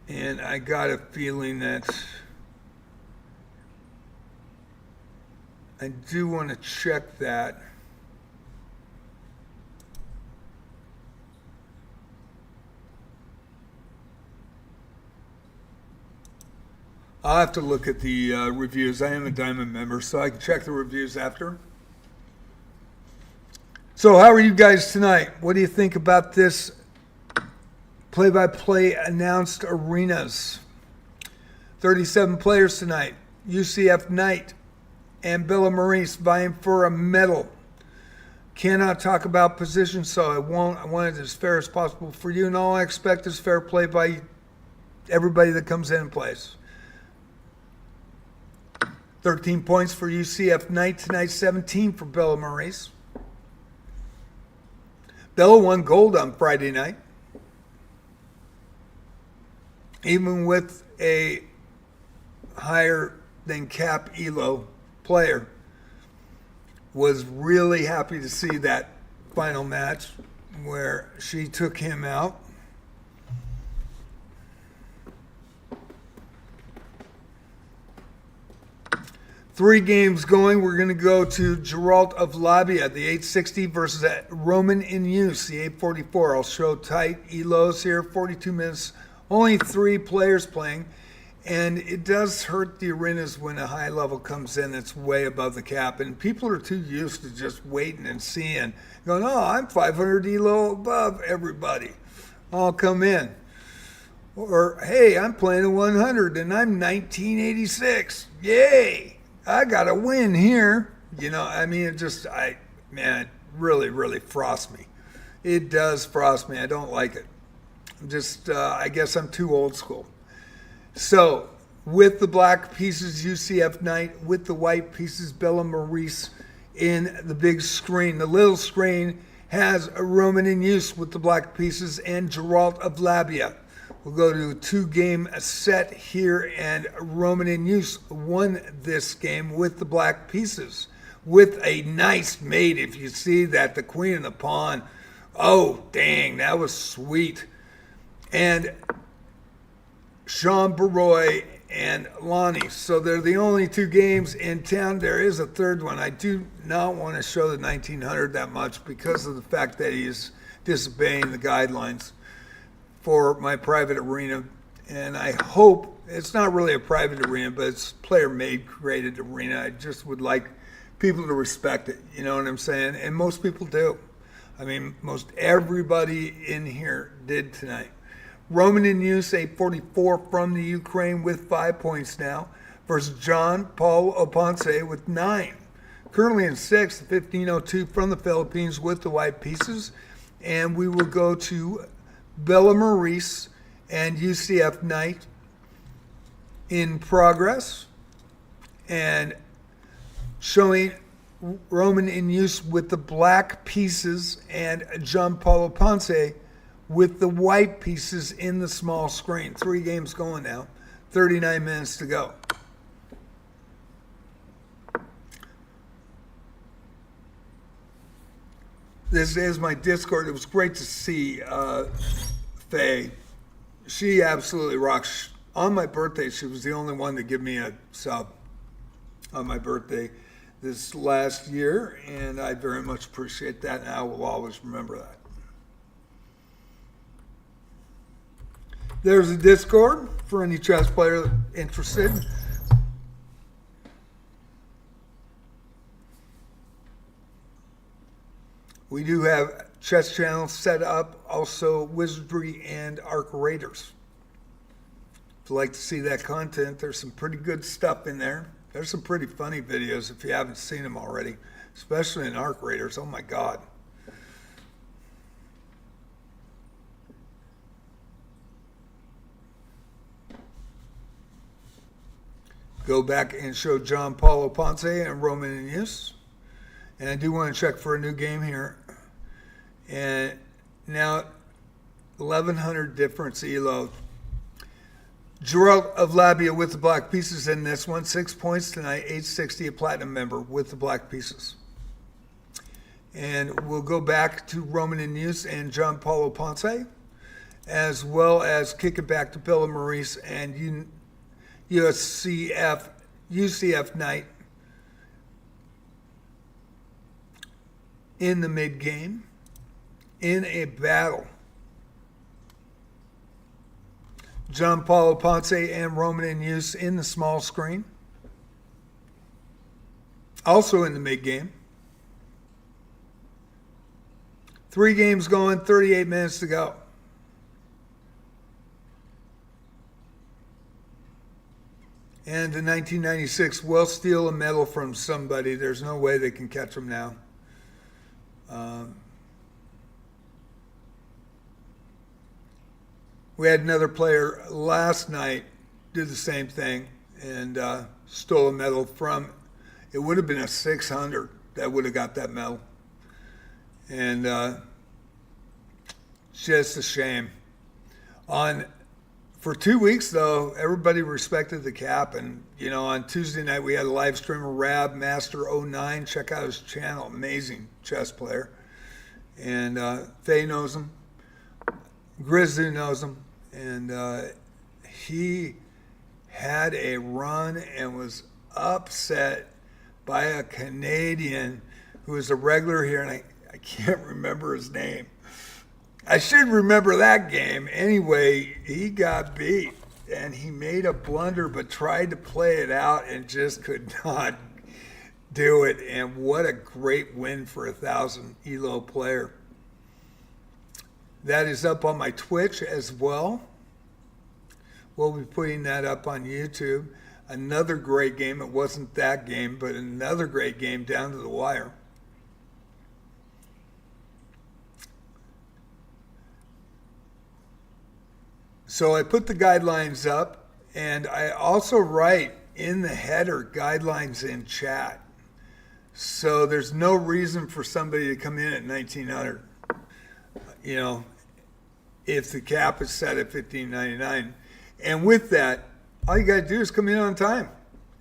And I got a feeling that I do want to check that. I'll have to look at the reviews. I am a Diamond member, so I can check the reviews after. So how are you guys tonight? What do you think about this play-by-play announced arenas? 37 players tonight. UCF Knight and Bella Maurice vying for a medal. Cannot talk about position, so I won't. I want it as fair as possible for you, and all I expect is fair play by everybody that comes in and plays. 13 points for UCF Knight tonight, 17 for Bella Maurice. Bella won gold on Friday night. Even with a higher than cap elo player. Was really happy to see that final match where she took him out. Three games going. We're going to go to Geralt of Labia, the 860 versus Roman in use, the 844. I'll show tight elos here, 42 minutes. Only 3 players playing. And it does hurt the arenas when a high level comes in that's way above the cap. And people are too used to just waiting and seeing. Going, oh, I'm 500 elo above everybody. I'll come in. Or, hey, I'm playing a 100 and I'm 1986. Yay! I got to win here. I mean, man, it really, really frosts me. It does frost me. I don't like it. I guess I'm too old school. So, with the black pieces, UCF Knight. With the white pieces, Bella Maurice in the big screen. The little screen has a Roman in use with the black pieces and Geralt of Labia. We'll go to a 2-game set here, and Roman in use won this game with the black pieces with a nice mate. If you see that, the queen and the pawn. Oh, dang, that was sweet. And Sean Baroy and Lonnie. So they're the only 2 games in town. There is a third one. I do not want to show the 1900 that much because of the fact that he's disobeying the guidelines for my private arena. And I hope, it's not really a private arena, but it's player-made, created arena. I just would like people to respect it. You know what I'm saying? And most people do. I mean, most everybody in here did tonight. Roman in use, 844 from the Ukraine with 5 points now, versus John Paul Oponce with 9. Currently in 6th, 1502 from the Philippines with the white pieces. And we will go to Bella Maurice and UCF Knight in progress. And showing Roman in use with the black pieces and John Paul Ponce with the white pieces in the small screen. 3 games going now, 39 minutes to go. This is my Discord. It was great to see Faye. She absolutely rocks. On my birthday, she was the only one to give me a sub on my birthday this last year, and I very much appreciate that, and I will always remember that. There's a Discord for any chess player interested. We do have chess channels set up, also Wizardry and Arc Raiders. If you'd like to see that content, there's some pretty good stuff in there. There's some pretty funny videos if you haven't seen them already, especially in Arc Raiders. Oh my God. Go back and show John Paulo Ponce and Roman in use. And I do want to check for a new game here. And now 1,100 difference ELO. Geralt of Labia with the black pieces in this one. 6 points tonight. 860, a platinum member with the black pieces. And we'll go back to Roman in use and John Paulo Ponce, as well as kick it back to Bella Maurice and UCF Knight in the mid-game in a battle. John Paulo Ponce and Roman in use in the small screen. Also in the mid-game. 3 games going, 38 minutes to go. And in 1996 will steal a medal from somebody. There's no way they can catch him now. We had another player last night do the same thing and stole a medal from, it would have been a 600 that would have got that medal. And just a shame. For 2 weeks, though, everybody respected the cap. And, on Tuesday night, we had a live streamer, Rab Master 09. Check out his channel. Amazing chess player. And Faye knows him. Grizzly knows him. And he had a run and was upset by a Canadian who was a regular here. And I can't remember his name. I should remember that game. Anyway, he got beat, and he made a blunder but tried to play it out and just could not do it. And what a great win for a 1,000 ELO player. That is up on my Twitch as well. We'll be putting that up on YouTube. Another great game. It wasn't that game, but another great game down to the wire. So I put the guidelines up, and I also write in the header guidelines in chat. So there's no reason for somebody to come in at 1900. You know, if the cap is set at 1599. And with that, all you got to do is come in on time.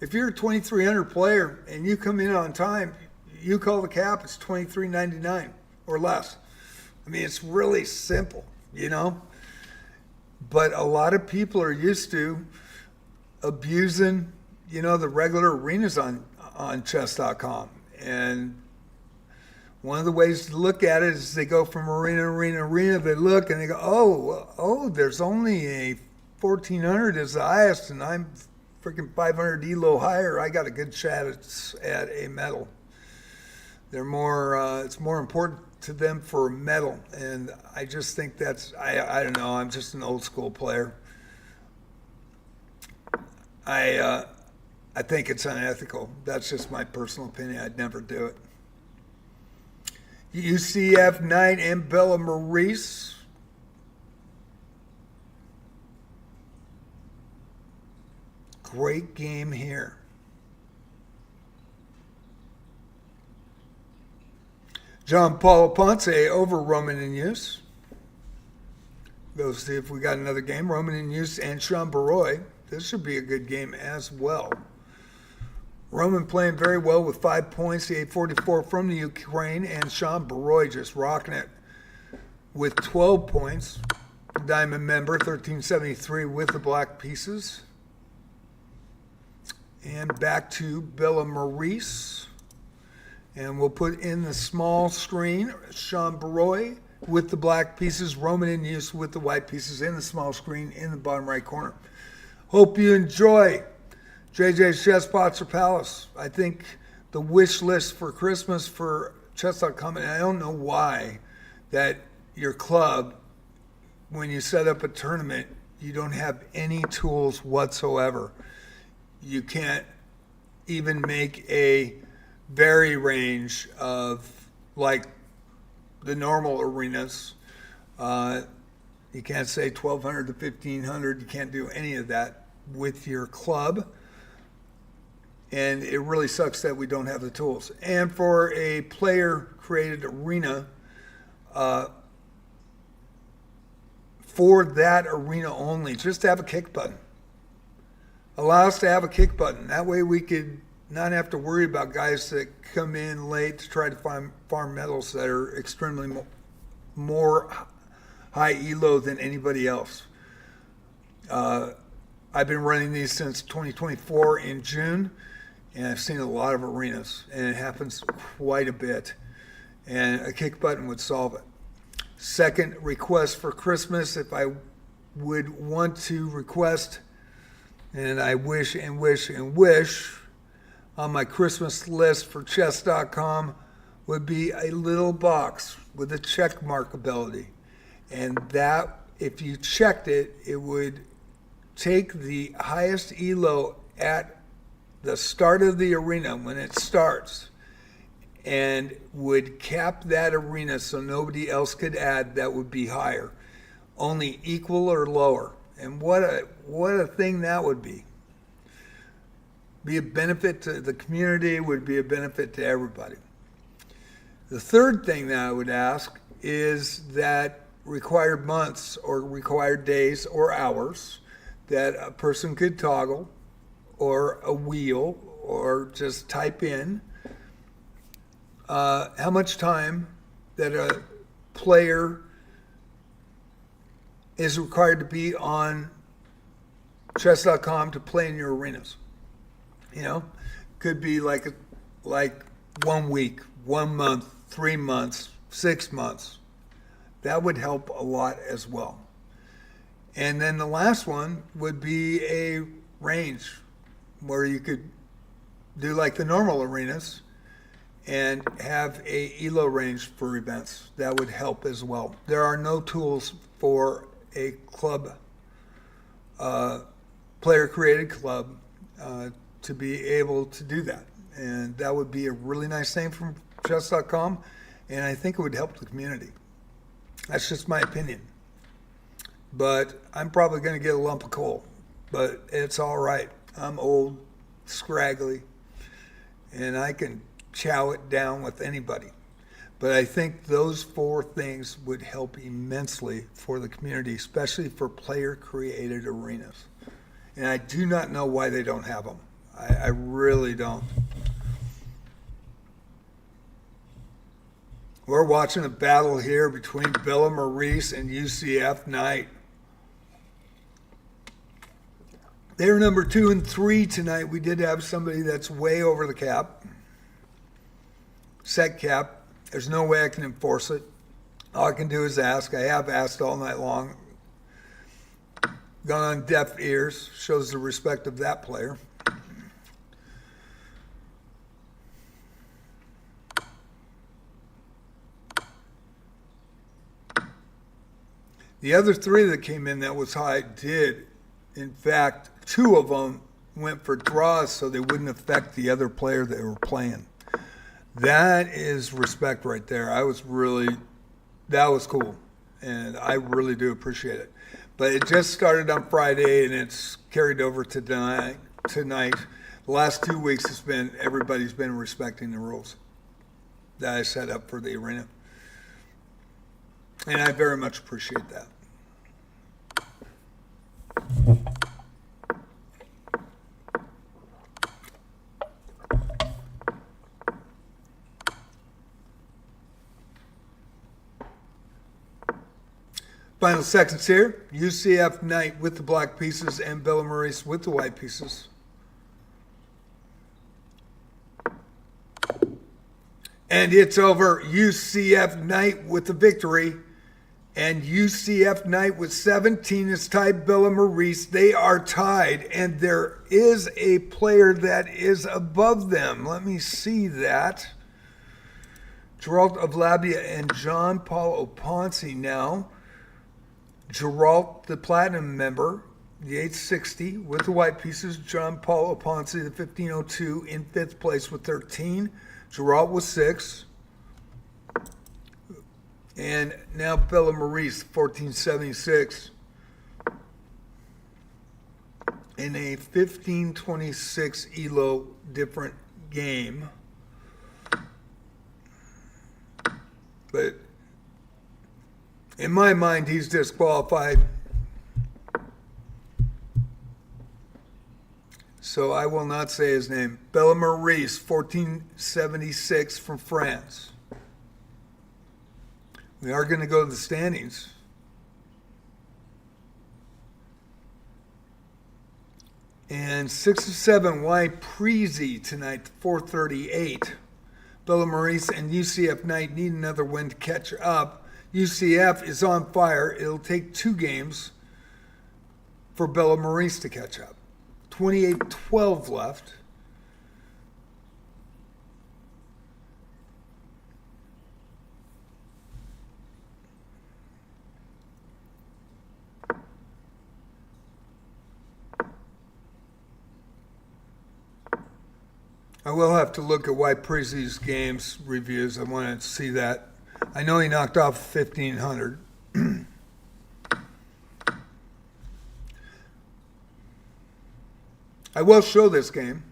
If you're a 2300 player and you come in on time, you call the cap, it's 23.99 or less. I mean, it's really simple, you know. But a lot of people are used to abusing, you know, the regular arenas on chess.com. And one of the ways to look at it is they go from arena to arena to arena. They look and they go, oh, there's only a 1400 is the highest, and I'm freaking 500 elo higher. I got a good shot at a medal. They're more. It's more important to them for a medal, and I just think that's. I don't know. I'm just an old school player. I think it's unethical. That's just my personal opinion. I'd never do it. UCF Knight and Bella Maurice. Great game here. John Paul Ponce over Roman in use. Go see if we got another game. Roman in use and Sean Baroy. This should be a good game as well. Roman playing very well with 5 points, the 844 from the Ukraine, and Sean Baroy just rocking it with 12 points. Diamond member, 1373 with the black pieces. And back to Bella Maurice. And we'll put in the small screen, Sean Baroy with the black pieces, Roman in use with the white pieces in the small screen in the bottom right corner. Hope you enjoy JJ's Chess Boxer Palace. I think the wish list for Christmas for chess.com, and I don't know why, that your club, when you set up a tournament, you don't have any tools whatsoever. You can't even make a vary range of like the normal arenas. You can't say 1200 to 1500. You can't do any of that with your club. And it really sucks that we don't have the tools. And for a player-created arena, for that arena only, just to have a kick button. Allow us to have a kick button. That way we could not have to worry about guys that come in late to try to farm medals that are extremely more high elo than anybody else. I've been running these since 2024 in June, and I've seen a lot of arenas, and it happens quite a bit. And a kick button would solve it. Second request for Christmas, if I would want to request, and I wish and wish and wish, on my Christmas list for chess.com would be a little box with a check mark ability. And that, if you checked it, it would take the highest elo at the start of the arena when it starts and would cap that arena so nobody else could add that would be higher. Only equal or lower. And what a thing that would be. Be a benefit to the community, would be a benefit to everybody. The third thing that I would ask is that required months or required days or hours that a person could toggle, or a wheel, or just type in how much time that a player is required to be on chess.com to play in your arenas. You know, could be like 1 week, 1 month, 3 months, 6 months. That would help a lot as well. And then the last one would be a range where you could do like the normal arenas and have a elo range for events. That would help as well. There are no tools for a club, player-created club to be able to do that. And that would be a really nice thing from chess.com, and I think it would help the community. That's just my opinion. But I'm probably going to get a lump of coal, but it's all right. I'm old, scraggly, and I can chow it down with anybody. But I think those 4 things would help immensely for the community, especially for player-created arenas. And I do not know why they don't have them. I really don't. We're watching a battle here between Bella Maurice and UCF Knight. They're number 2 and 3 tonight. We did have somebody that's way over the cap. Set cap. There's no way I can enforce it. All I can do is ask. I have asked all night long. Gone on deaf ears. Shows the respect of that player. The other 3 that came in that was high did, in fact, 2 of them went for draws so they wouldn't affect the other player they were playing. That is respect right there. That was cool. And I really do appreciate it. But it just started on Friday and it's carried over to tonight. The last 2 weeks everybody's been respecting the rules that I set up for the arena. And I very much appreciate that. Final seconds here. UCF Knight with the black pieces and Bella Maurice with the white pieces. And it's over. UCF Knight with the victory. And UCF Knight with 17 is tied Bella Maurice. They are tied. And there is a player that is above them. Let me see that. Geralt of Labia and John Paul Oponsi now. Geralt, the platinum member, the 860 with the white pieces. John Paul Oponsi, the 1502 in 5th place with 13. Geralt with 6. And now Bella Maurice, 1476. In a 1526 ELO different game. But in my mind, he's disqualified. So I will not say his name. Bella Maurice, 1476 from France. We are going to go to the standings. And 6 of 7, Y Preezy tonight, 438. Bella Maurice and UCF Knight need another win to catch up. UCF is on fire. It'll take 2 games for Bella Maurice to catch up. 28-12 left. I will have to look at White Preezy's games reviews. I want to see that. I know he knocked off 1,500. I will show this game.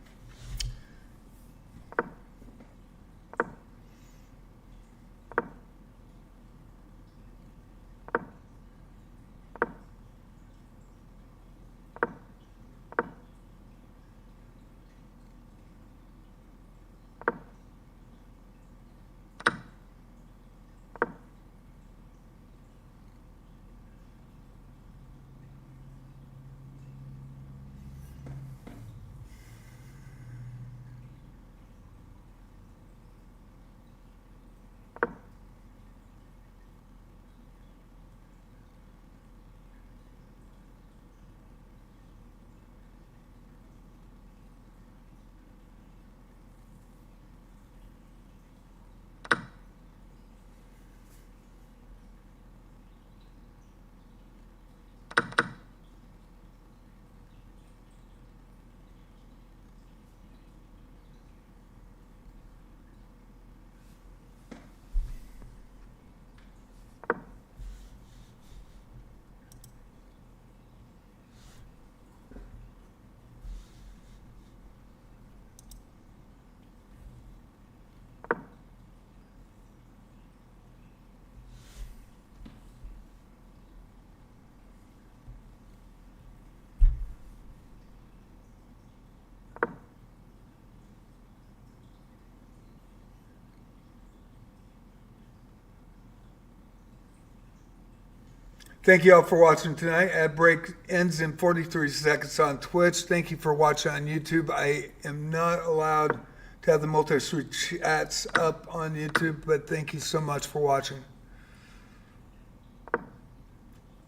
Thank you all for watching tonight. Ad break ends in 43 seconds on Twitch. Thank you for watching on YouTube. I am not allowed to have the multi-street chats up on YouTube, but thank you so much for watching.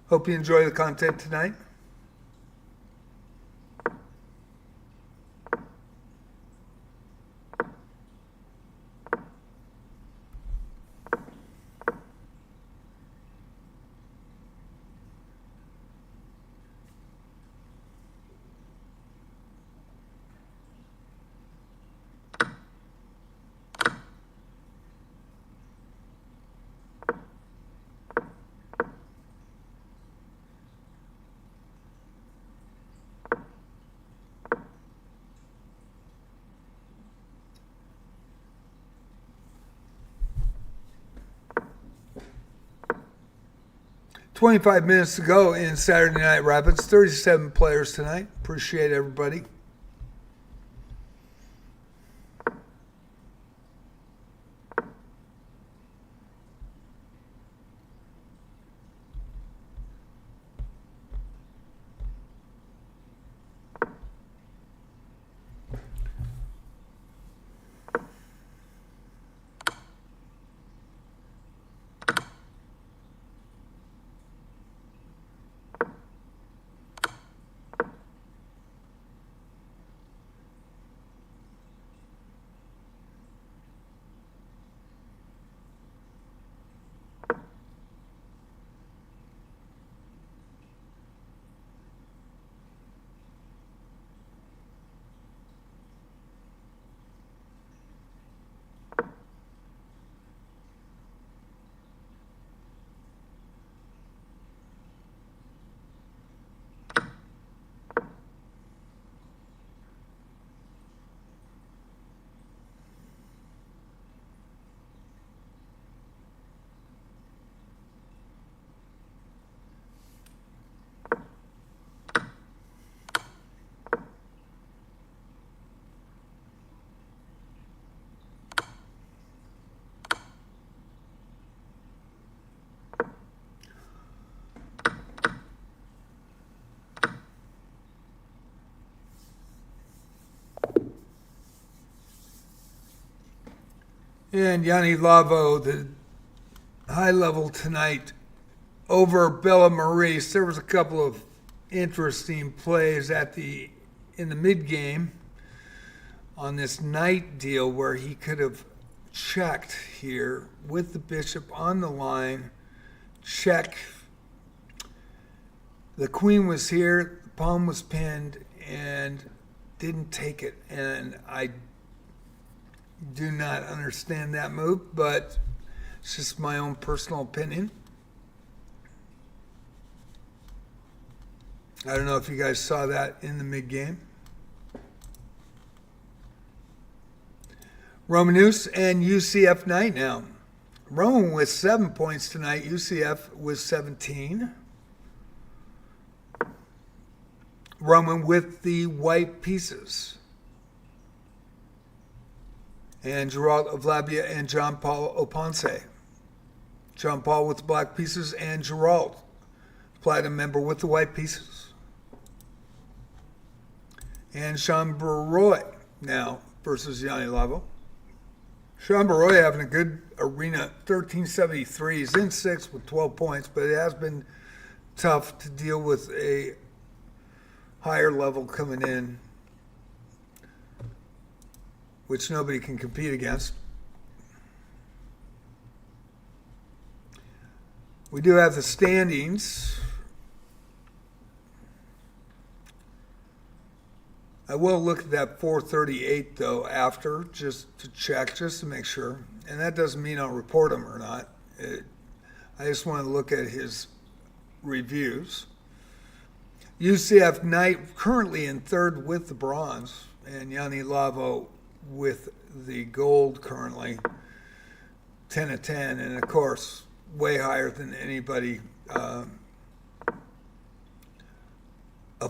Hope you enjoy the content tonight. "25 minutes to go in Saturday Night Rapids. 37 players tonight. Appreciate everybody. And Yanni Lavo, the high level tonight over Bella Maurice. There was a couple of interesting plays in the mid game on this night deal where he could have checked here with the bishop on the line. Check. The queen was here, the pawn was pinned, and didn't take it. And I do not understand that move, but it's just my own personal opinion. I don't know if you guys saw that in the mid-game. Romanus and UCF night now. Roman with 7 points tonight, UCF with 17. Roman with the white pieces. And Gerald of Labia and John Paul Oponce. John Paul with the black pieces and Gerald, platinum member, with the white pieces. And Sean Baroy now versus Yanni Lavo. Sean Baroy having a good arena, 1373. He's in 6th with 12 points, but it has been tough to deal with a higher level coming in, which nobody can compete against. We do have the standings. I will look at that 438 though after, just to check, just to make sure. And that doesn't mean I'll report him or not. I just want to look at his reviews. UCF Knight currently in 3rd with the bronze, and Yanni Lavo with the gold currently, 10 of 10, and of course way higher than anybody, a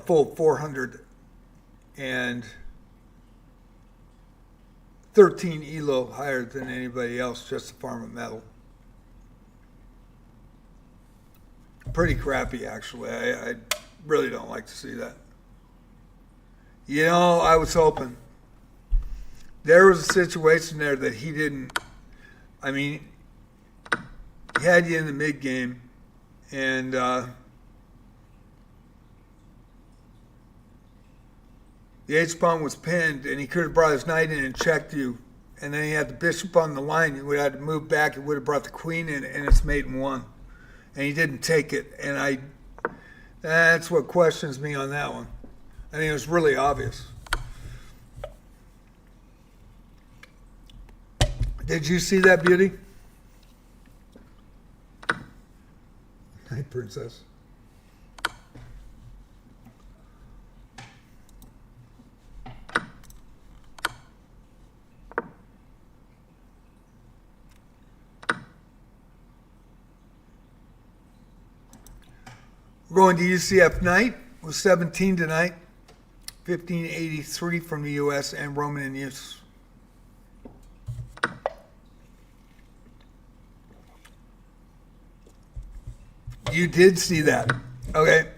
full 413 ELO higher than anybody else, just the farm of metal. pretty crappy, actually. I really don't like to see that. You know, I was hoping. There was a situation there that he didn't. I mean, he had you in the mid game, and the H pawn was pinned, and he could have brought his knight in and checked you. And then he had the bishop on the line. He would have had to move back. He would have brought the queen in, and it's mate and won. And he didn't take it. And that's what questions me on that one. I think it was really obvious. Did you see that, beauty? Hi, princess. We're going to UCF Knight with 17 tonight. 1583 from the U.S. and Roman in use. You did see that. Okay.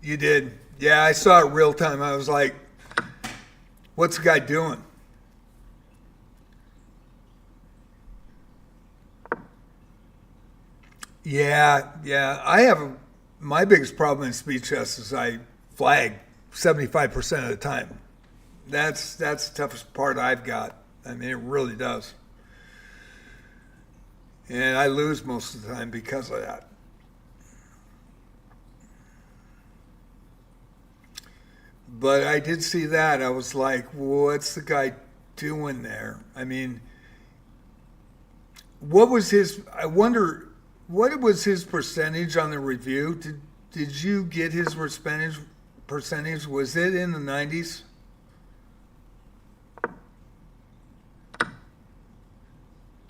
You did. Yeah, I saw it real time. I was like, what's the guy doing? Yeah. My biggest problem in speed chess is I flag 75% of the time. That's the toughest part I've got. I mean, it really does. And I lose most of the time because of that. But I did see that. I was like, what's the guy doing there? I mean, I wonder, what was his percentage on the review? Did you get his percentage? Was it in the 90s?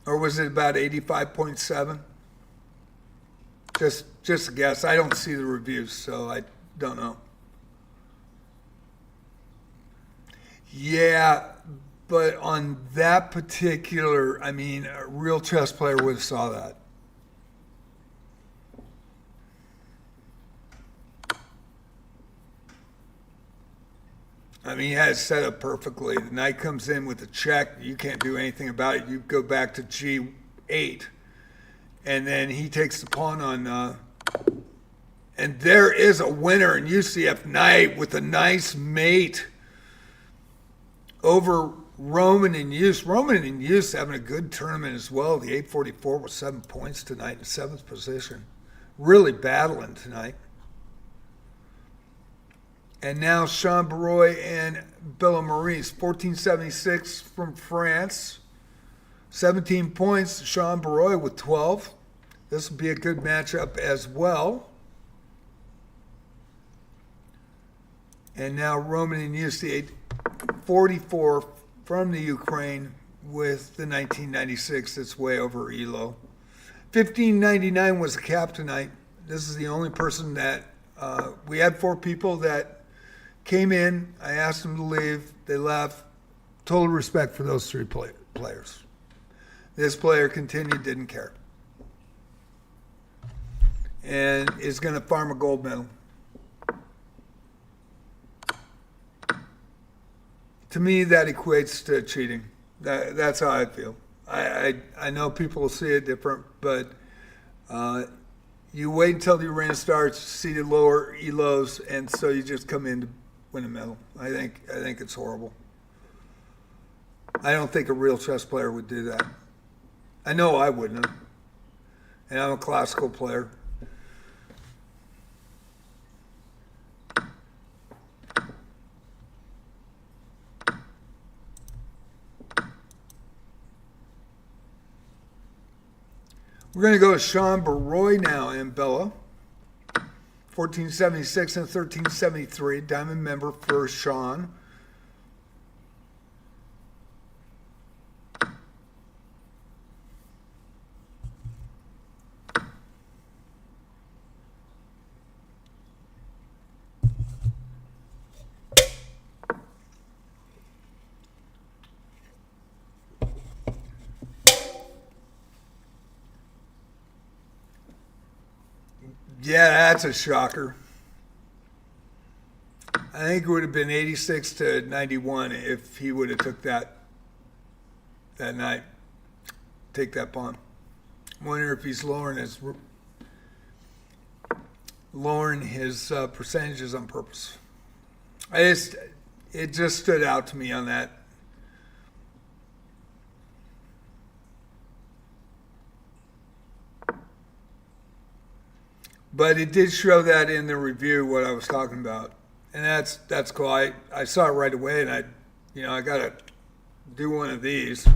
Or was it about 85.7? Just a guess. I don't see the reviews, so I don't know. Yeah, but on that particular, I mean, a real chess player would have saw that. I mean, he had it set up perfectly. The knight comes in with a check. You can't do anything about it. You go back to G8. And then he takes the pawn on... and there is a winner in UCF Knight with a nice mate over Roman in use. Roman in use having a good tournament as well. The 844 with 7 points tonight in 7th position. Really battling tonight. And now Sean Baroy and Bella Maurice, 1476 from France. 17 points, Sean Baroy with 12. This will be a good matchup as well. And now Roman in use, the 844 from the Ukraine with the 1996 that's way over ELO. 1599 was the cap tonight. This is the only person that, we had 4 people that came in. I asked them to leave. They left. Total respect for those 3 players. This player continued, didn't care. And is going to farm a gold medal. To me, that equates to cheating. That's how I feel. I know people will see it different, but you wait until the arena starts, see the lower elos, and so you just come in to win a medal. I think it's horrible. I don't think a real chess player would do that. I know I wouldn't have. And I'm a classical player. We're going to go to Sean Baroy now and Bella. 1476 and 1373. Diamond member for Sean. Yeah, that's a shocker. I think it would have been 86 to 91 if he would have took that night. Take that pawn. I wonder if he's lowering his percentages on purpose. It just stood out to me on that. But it did show that in the review what I was talking about, and that's cool. I saw it right away, and I gotta do one of these.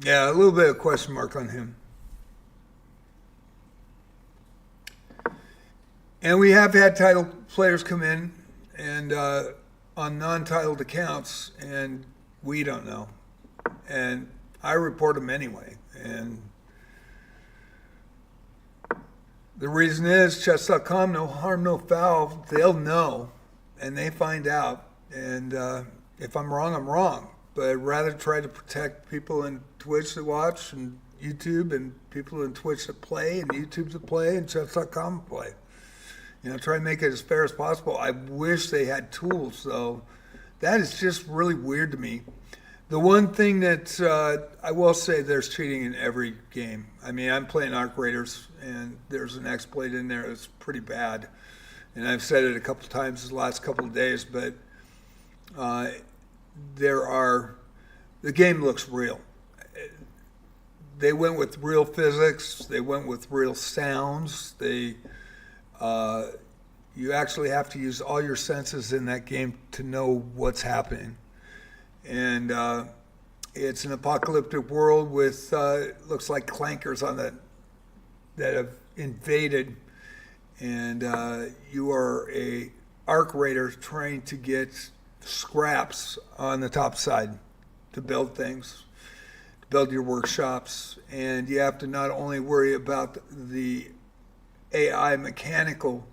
Yeah, a little bit of question mark on him. And we have had title players come in and on non-titled accounts, and we don't know. And I report them anyway. And the reason is chess.com, no harm, no foul. They'll know, and they find out. And if I'm wrong, I'm wrong. But I'd rather try to protect people in Twitch that watch and YouTube, and people in Twitch that play and YouTube that play and chess.com play. Try and make it as fair as possible. I wish they had tools, though. That is just really weird to me. The one thing that I will say, there's cheating in every game. I mean, I'm playing Arc Raiders, and there's an exploit in there that's pretty bad. And I've said it a couple of times the last couple of days, but the game looks real. They went with real physics. They went with real sounds. You actually have to use all your senses in that game to know what's happening. And it's an apocalyptic world with looks like clankers that have invaded, and you are a arc raider trying to get scraps on the top side to build things, to build your workshops, and you have to not only worry about the AI mechanical,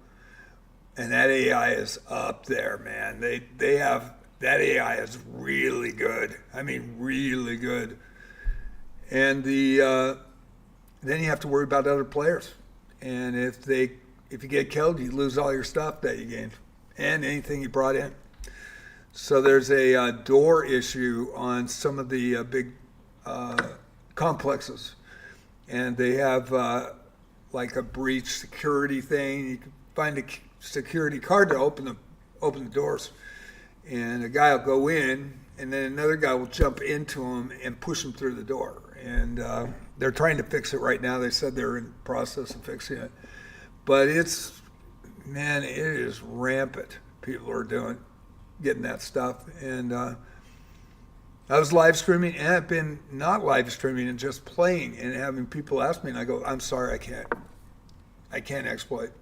and that AI is up there, man. They have, that AI is really good. I mean, really good. And then you have to worry about other players. And if you get killed, you lose all your stuff that you gained and anything you brought in. So there's a door issue on some of the big complexes, and they have like a breach security thing. You can find a security card to open the doors, and a guy will go in, and then another guy will jump into him and push him through the door. And they're trying to fix it right now. They said they're in the process of fixing it, but it is rampant. People are getting that stuff, and I was live streaming, and I've been not live streaming and just playing, and having people ask me, and I go, I'm sorry, I can't exploit.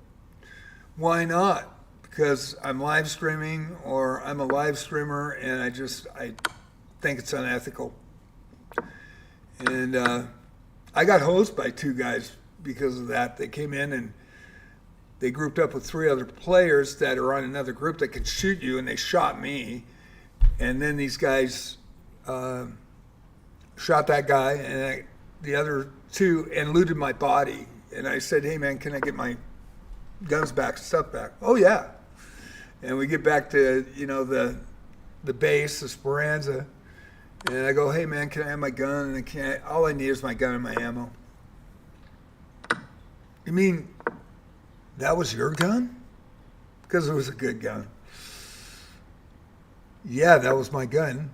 Why not? Because I'm live streaming, or I'm a live streamer, and I think it's unethical. And I got hosed by two guys because of that. They came in and they grouped up with three other players that are on another group that could shoot you, and they shot me. And then these guys shot that guy and the other two and looted my body. And I said, hey, man, can I get my guns back, stuff back? Oh, yeah. And we get back to, the base, the Speranza. And I go, hey, man, can I have my gun? And all I need is my gun and my ammo. You mean that was your gun? Because it was a good gun. Yeah, that was my gun.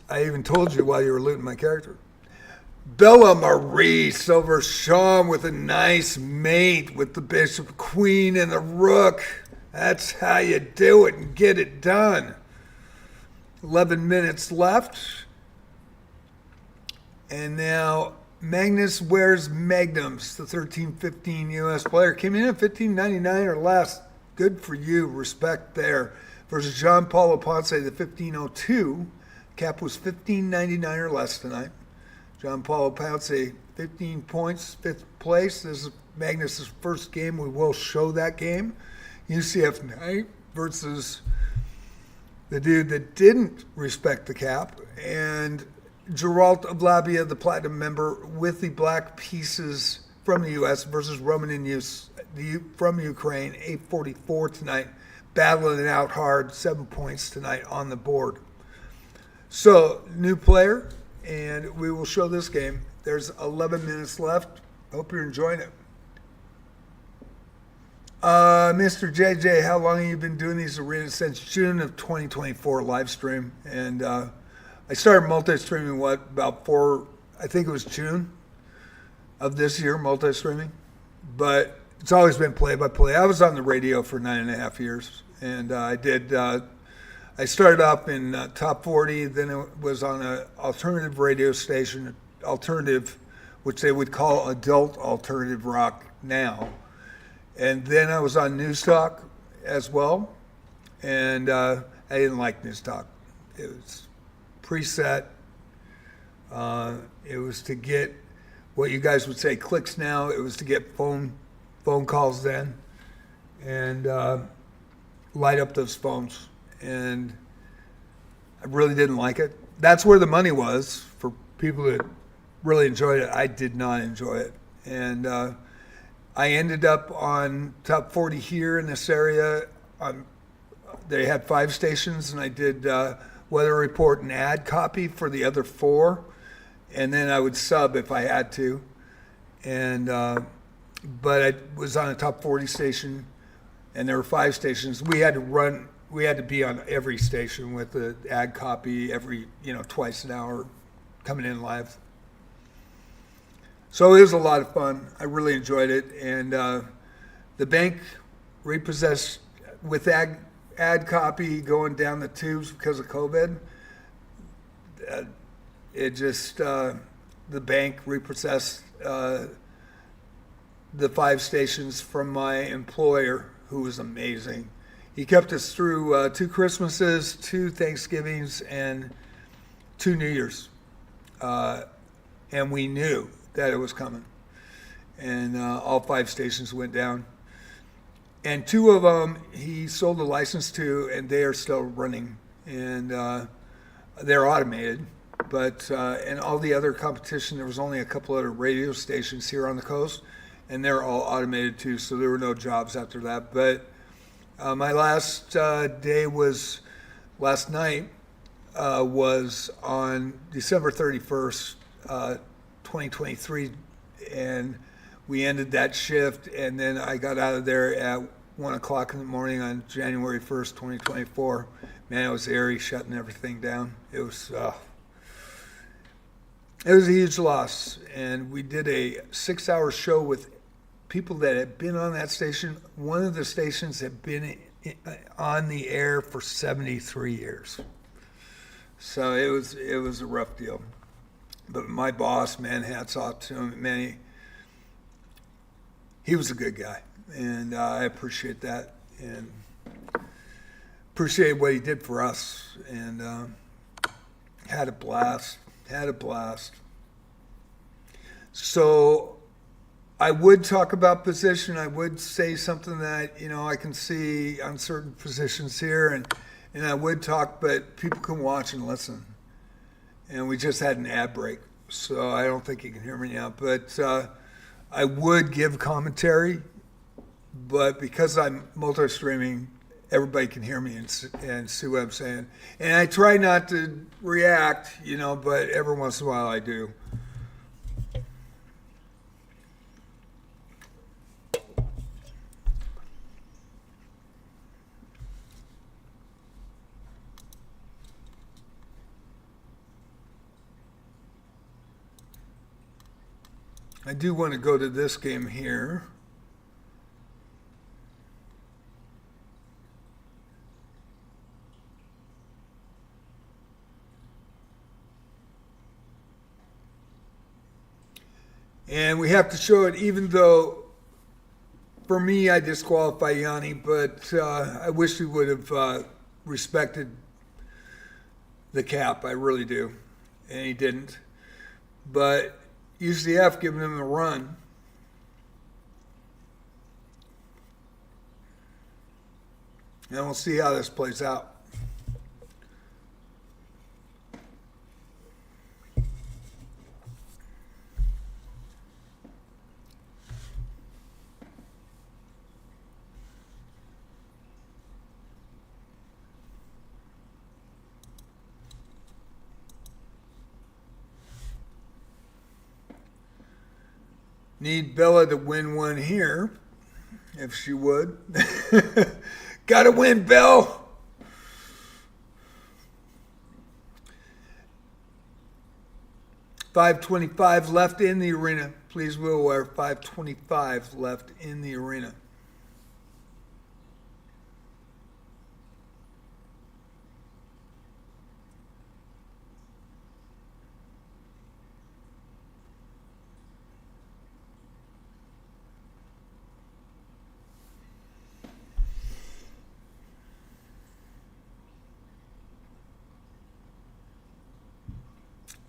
I even told you while you were looting my character. Bella Marie over Sean with a nice mate with the bishop, queen, and the rook. That's how you do it and get it done. 11 minutes left. And now Magnus wears Magnums, the 13-15 U.S. player. Came in at $15.99 or less. Good for you. Respect there. Versus John Paulo Ponce, the 1502. Cap was $15.99 or less tonight. John Paulo Ponce, 15 points, 5th place. This is Magnus' first game. We will show that game. UCF Knight versus the dude that didn't respect the cap, and Geralt Oblabia, the platinum member, with the black pieces from the U.S. versus Roman and from Ukraine, 844 tonight, battling it out hard, 7 points tonight on the board. So, new player, and we will show this game. There's 11 minutes left. Hope you're enjoying it. Mr. JJ, how long have you been doing these arenas? Since June of 2024 live stream. And I started multi-streaming, I think it was June of this year, multi-streaming. But it's always been play-by-play. I was on the radio for 9.5 years. And I started off in Top 40, then it was on an alternative radio station, which they would call adult alternative rock now. And then I was on News Talk as well, and I didn't like News Talk. It was preset. It was to get what you guys would say clicks now. It was to get phone calls then, and light up those phones. And I really didn't like it. That's where the money was for people that really enjoyed it. I did not enjoy it, and I ended up on Top 40 here in this area. They had 5 stations, and I did weather report and ad copy for the other 4, and then I would sub if I had to. And but I was on a Top 40 station, and there were 5 stations. We had to be on every station with the ad copy twice an hour, coming in live. So it was a lot of fun. I really enjoyed it. And the bank repossessed with ad copy going down the tubes because of COVID. The bank repossessed the 5 stations from my employer, who was amazing. He kept us through 2 Christmases, 2 Thanksgivings, and 2 New Year's. And we knew that it was coming. And all 5 stations went down. And 2 of them he sold the license to, and they are still running. And they're automated. But and all the other competition, there was only a couple other radio stations here on the coast, and they're all automated too, so there were no jobs after that. But my last day was last night, was on December 31st, 2023, and we ended that shift, and then I got out of there at 1 o'clock in the morning on January 1st, 2024. Man, it was airy, shutting everything down. It was a huge loss, and we did a 6-hour show with people that had been on that station. One of the stations had been on the air for 73 years. So it was a rough deal. But my boss, man, hats off to him. Man, he was a good guy, and I appreciate that, and appreciate what he did for us, and had a blast. So I would talk about position. I would say something that, I can see on certain positions here, and I would talk, but people can watch and listen. And we just had an ad break, so I don't think you can hear me now. But I would give commentary, but because I'm multi-streaming, everybody can hear me and see what I'm saying. And I try not to react, but every once in a while I do. I do want to go to this game here. And we have to show it, even though, for me, I disqualify Yanni, but I wish he would have respected the cap. I really do. And he didn't. But UCF giving him a run. And we'll see how this plays out. Need Bella to win one here, if she would. Gotta win, Belle. $5.25 left in the arena. Please be aware, $5.25 left in the arena.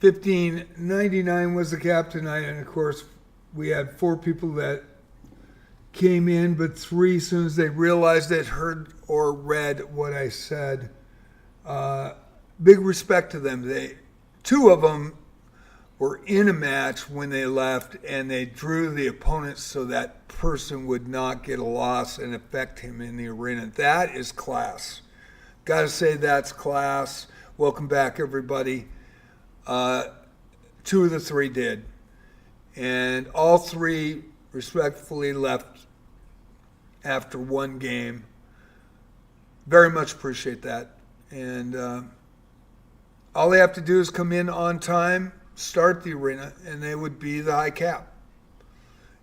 $15.99 was the cap tonight, and of course we had 4 people that came in, but 3 as soon as they realized it, heard or read what I said. Big respect to them. 2 of them were in a match when they left, and they drew the opponent so that person would not get a loss and affect him in the arena. That is class. Gotta say that's class. Welcome back, everybody. 2 of the 3 did. And all 3 respectfully left after 1 game. Very much appreciate that. And all they have to do is come in on time, start the arena, and they would be the high cap.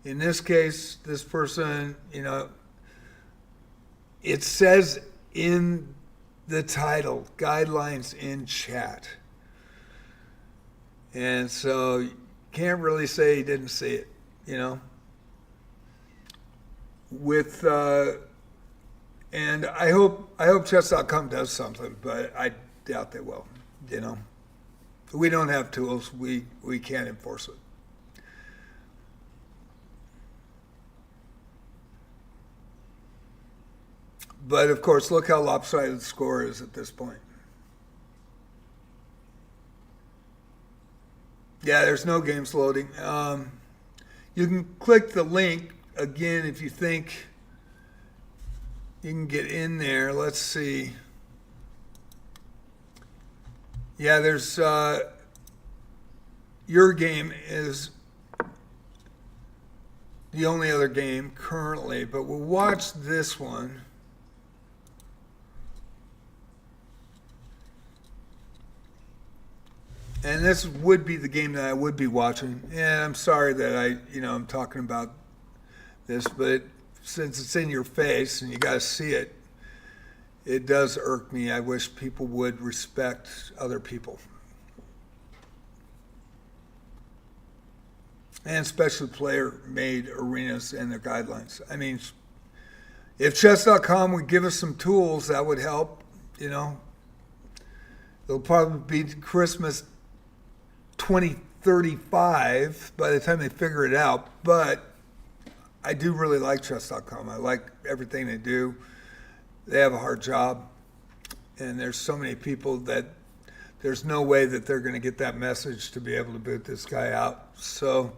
In this case, this person, it says in the title, guidelines in chat. And so you can't really say he didn't see it, With and I hope chess.com does something, but I doubt they will, We don't have tools. We can't enforce it. But of course, look how lopsided the score is at this point. Yeah, there's no games loading. You can click the link again if you think you can get in there. Let's see. Yeah, there's your game is the only other game currently, but we'll watch this one. And this would be the game that I would be watching. And I'm sorry that I'm talking about this, but since it's in your face and you got to see it, it does irk me. I wish people would respect other people. And especially player-made arenas and their guidelines. I mean, if chess.com would give us some tools, that would help, It'll probably be Christmas 2035 by the time they figure it out, but I do really like chess.com. I like everything they do. They have a hard job, and there's so many people that there's no way that they're going to get that message to be able to boot this guy out. So,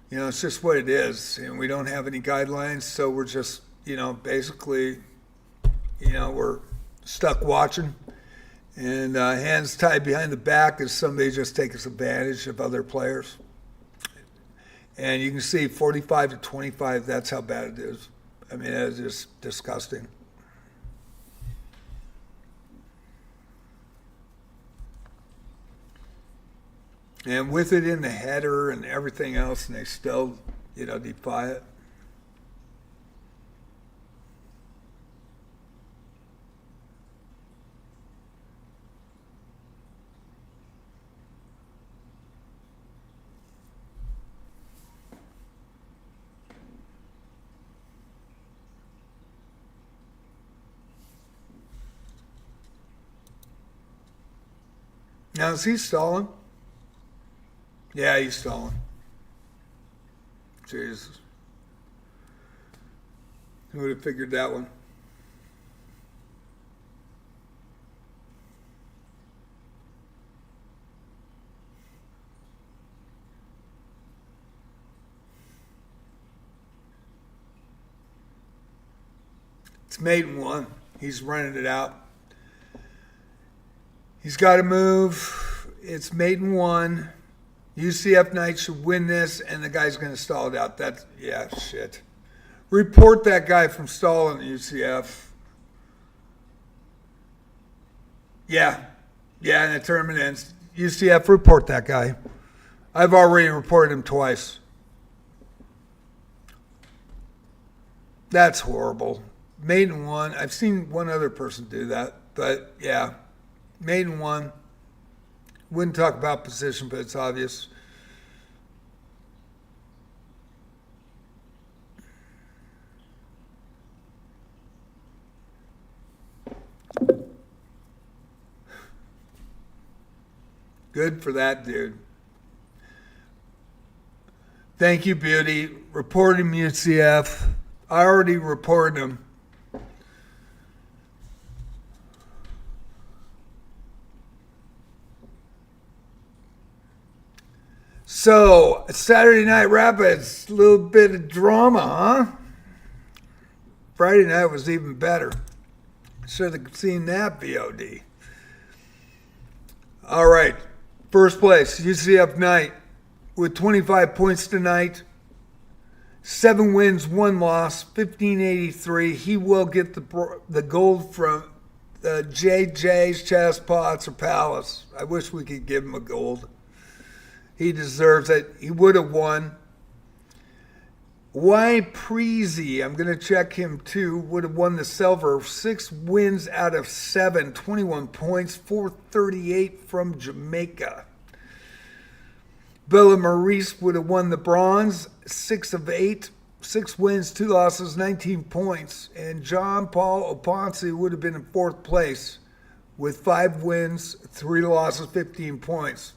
it's just what it is, and we don't have any guidelines, so we're just, basically, we're stuck watching. And hands tied behind the back as somebody just takes advantage of other players. And you can see 45 to 25, that's how bad it is. I mean, it's just disgusting. And with it in the header and everything else, and they still, defy it. Now, is he stalling? Yeah, he's stalling. Jesus. Who would have figured that one? It's maiden one. He's running it out. He's got to move. It's maiden one. UCF Knight should win this, and the guy's going to stall it out. That's, yeah, shit. Report that guy from stalling UCF. Yeah, and the tournament ends. UCF, report that guy. I've already reported him twice. That's horrible. Maiden one. I've seen one other person do that, but yeah. Maiden one. Wouldn't talk about position, but it's obvious. Good for that dude. Thank you, Beauty. Reporting UCF. I already reported him. So, Saturday Night Rapids, a little bit of drama, huh? Friday night was even better. Should have seen that VOD. All right. First place, UCF Knight with 25 points tonight. 7 wins, 1 loss, 1583. He will get the gold from JJ's, Chess, Potts, or Palace. I wish we could give him a gold. He deserves it. He would have won. Y. Preezy, I'm going to check him too, would have won the silver. 6 wins out of 7, 21 points, 438 from Jamaica. Bella Maurice would have won the bronze, 6 of 8, 6 wins, 2 losses, 19 points. And John Paul Oponsi would have been in 4th place with 5 wins, 3 losses, 15 points.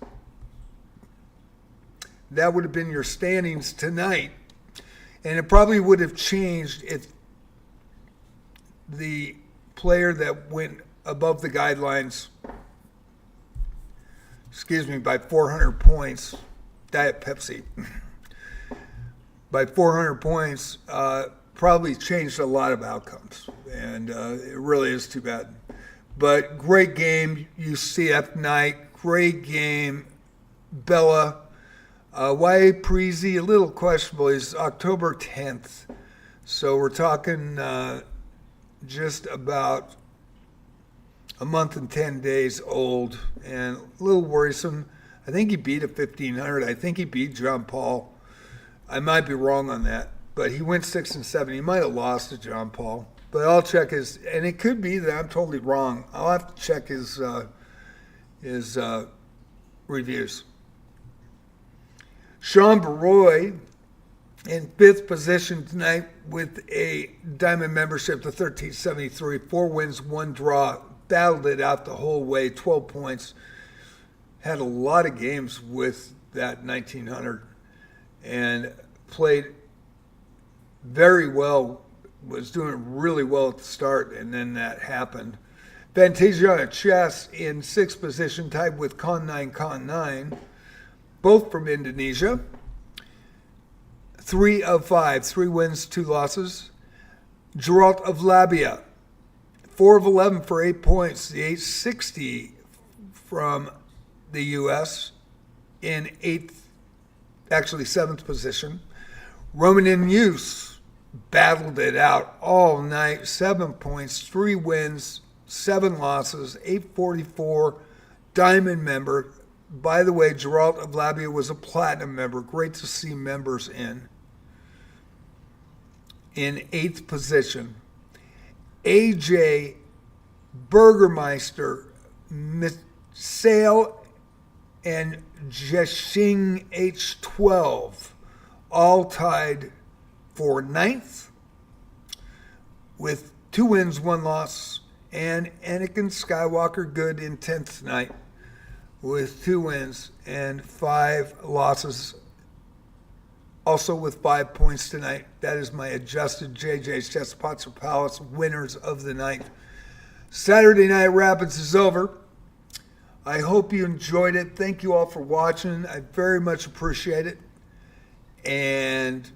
That would have been your standings tonight. And it probably would have changed if the player that went above the guidelines, by 400 points, Diet Pepsi, by 400 points, probably changed a lot of outcomes. And it really is too bad. But great game, UCF Knight. Great game, Bella. Y. Preezy, a little questionable. He's October 10th. So we're talking just about a month and 10 days old and a little worrisome. I think he beat a 1500. I think he beat John Paul. I might be wrong on that, but he went 6 and 7. He might have lost to John Paul, but I'll check his, and it could be that I'm totally wrong. I'll have to check his reviews. Sean Baroy in 5th position tonight with a diamond membership to 1373, 4 wins, 1 draw, battled it out the whole way, 12 points. Had a lot of games with that 1900 and played very well, was doing really well at the start, and then that happened. Fantasia Chess in 6th position, tied with Con 9, both from Indonesia. 3 of 5, 3 wins, 2 losses. Geralt of Labia, 4 of 11 for 8 points. The 860 from the U.S. in 7th position. Roman in Use battled it out all night. 7 points, 3 wins, 7 losses, 844. Diamond member. By the way, Geralt of Labia was a platinum member. Great to see members in 8th position. AJ Burgermeister, Sale, and Jeshing H12 all tied for 9th with 2 wins, 1 loss. And Anakin Skywalker good in 10th tonight with 2 wins and 5 losses. Also with 5 points tonight. That is my adjusted JJ's Chess Pots or Palace winners of the night. Saturday Night Rapids is over. I hope you enjoyed it. Thank you all for watching. I very much appreciate it. And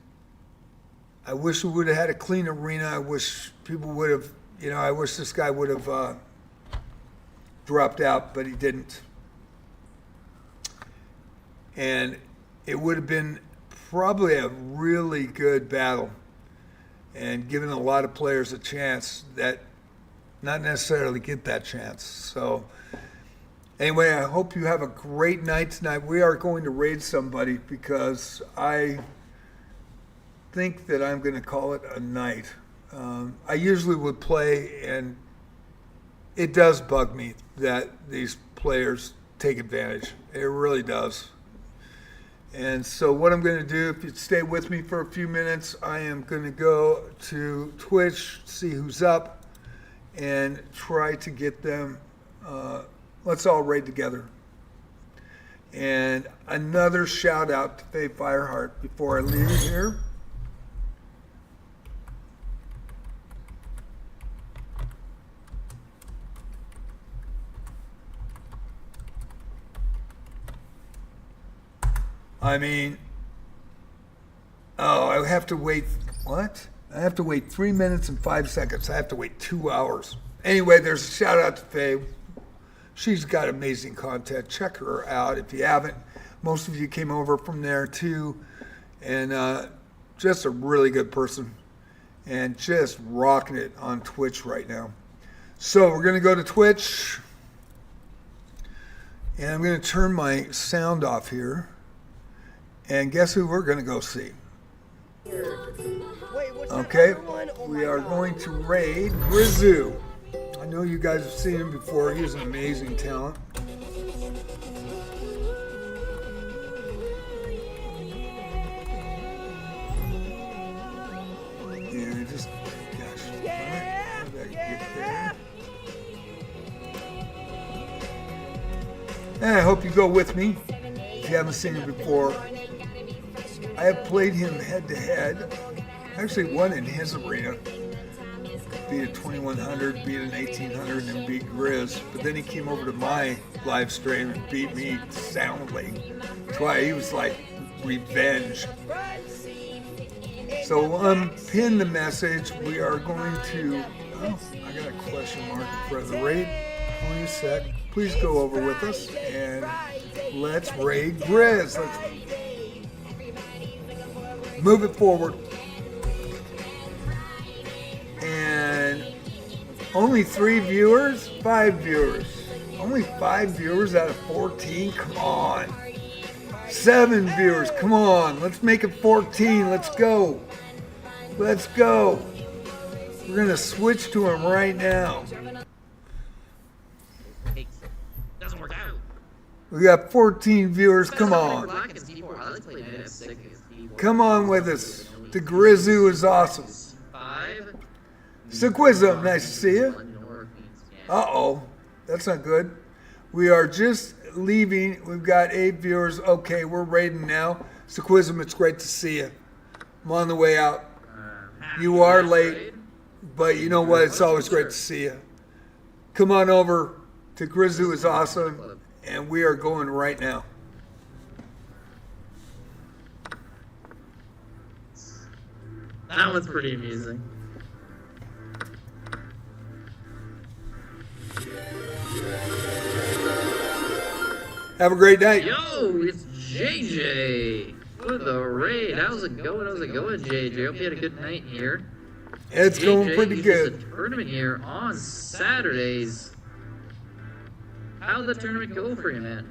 I wish we would have had a clean arena. I wish people would have, I wish this guy would have dropped out, but he didn't. And it would have been probably a really good battle and given a lot of players a chance that not necessarily get that chance. So anyway, I hope you have a great night tonight. We are going to raid somebody because I think that I'm going to call it a night. I usually would play, and it does bug me that these players take advantage. It really does. And so what I'm going to do, if you stay with me for a few minutes, I am going to go to Twitch, see who's up, and try to get them. Let's all raid together. And another shout out to Faye Fireheart before I leave here. I mean, I have to wait, what? I have to wait 3 minutes and 5 seconds. I have to wait 2 hours. Anyway, there's a shout out to Faye. She's got amazing content. Check her out if you haven't. Most of you came over from there too. And just a really good person. And just rocking it on Twitch right now. So we're going to go to Twitch. And I'm going to turn my sound off here. And guess who we're going to go see? Okay, we are going to raid Grizu. I know you guys have seen him before. He's an amazing talent. Yeah, just, gosh, how did I get there? And I hope you go with me if you haven't seen him before. I have played him head-to-head. Actually won in his arena. Beat a 2100, beat an 1800, and beat Grizz. But then he came over to my live stream and beat me soundly. That's why he was like, revenge. So pin the message. We are going to... Oh, I got a question mark in front of the raid. Hold on a sec. Please go over with us and let's raid Grizz. Let's move it forward. And only 3 viewers? 5 viewers. Only 5 viewers out of 14? Come on. 7 viewers. Come on. Let's make it 14. Let's go. Let's go. We're going to switch to him right now. Doesn't work out. We got 14 viewers. Come on. Come on with us. The Grizu is awesome. Sequizum, nice to see you. Uh-oh. That's not good. We are just leaving. We've got 8 viewers. Okay, we're raiding now. Sequizum, it's great to see you. I'm on the way out. You are late, but you know what? It's always great to see you. Come on over to Grizu is awesome, and we are going right now. That one's pretty amusing. Have a great night. Yo, it's JJ with the raid. How's it going? How's it going, JJ? Hope you had a good night here. It's JJ, going pretty good. A tournament here on Saturdays. How'd the tournament go for you, man?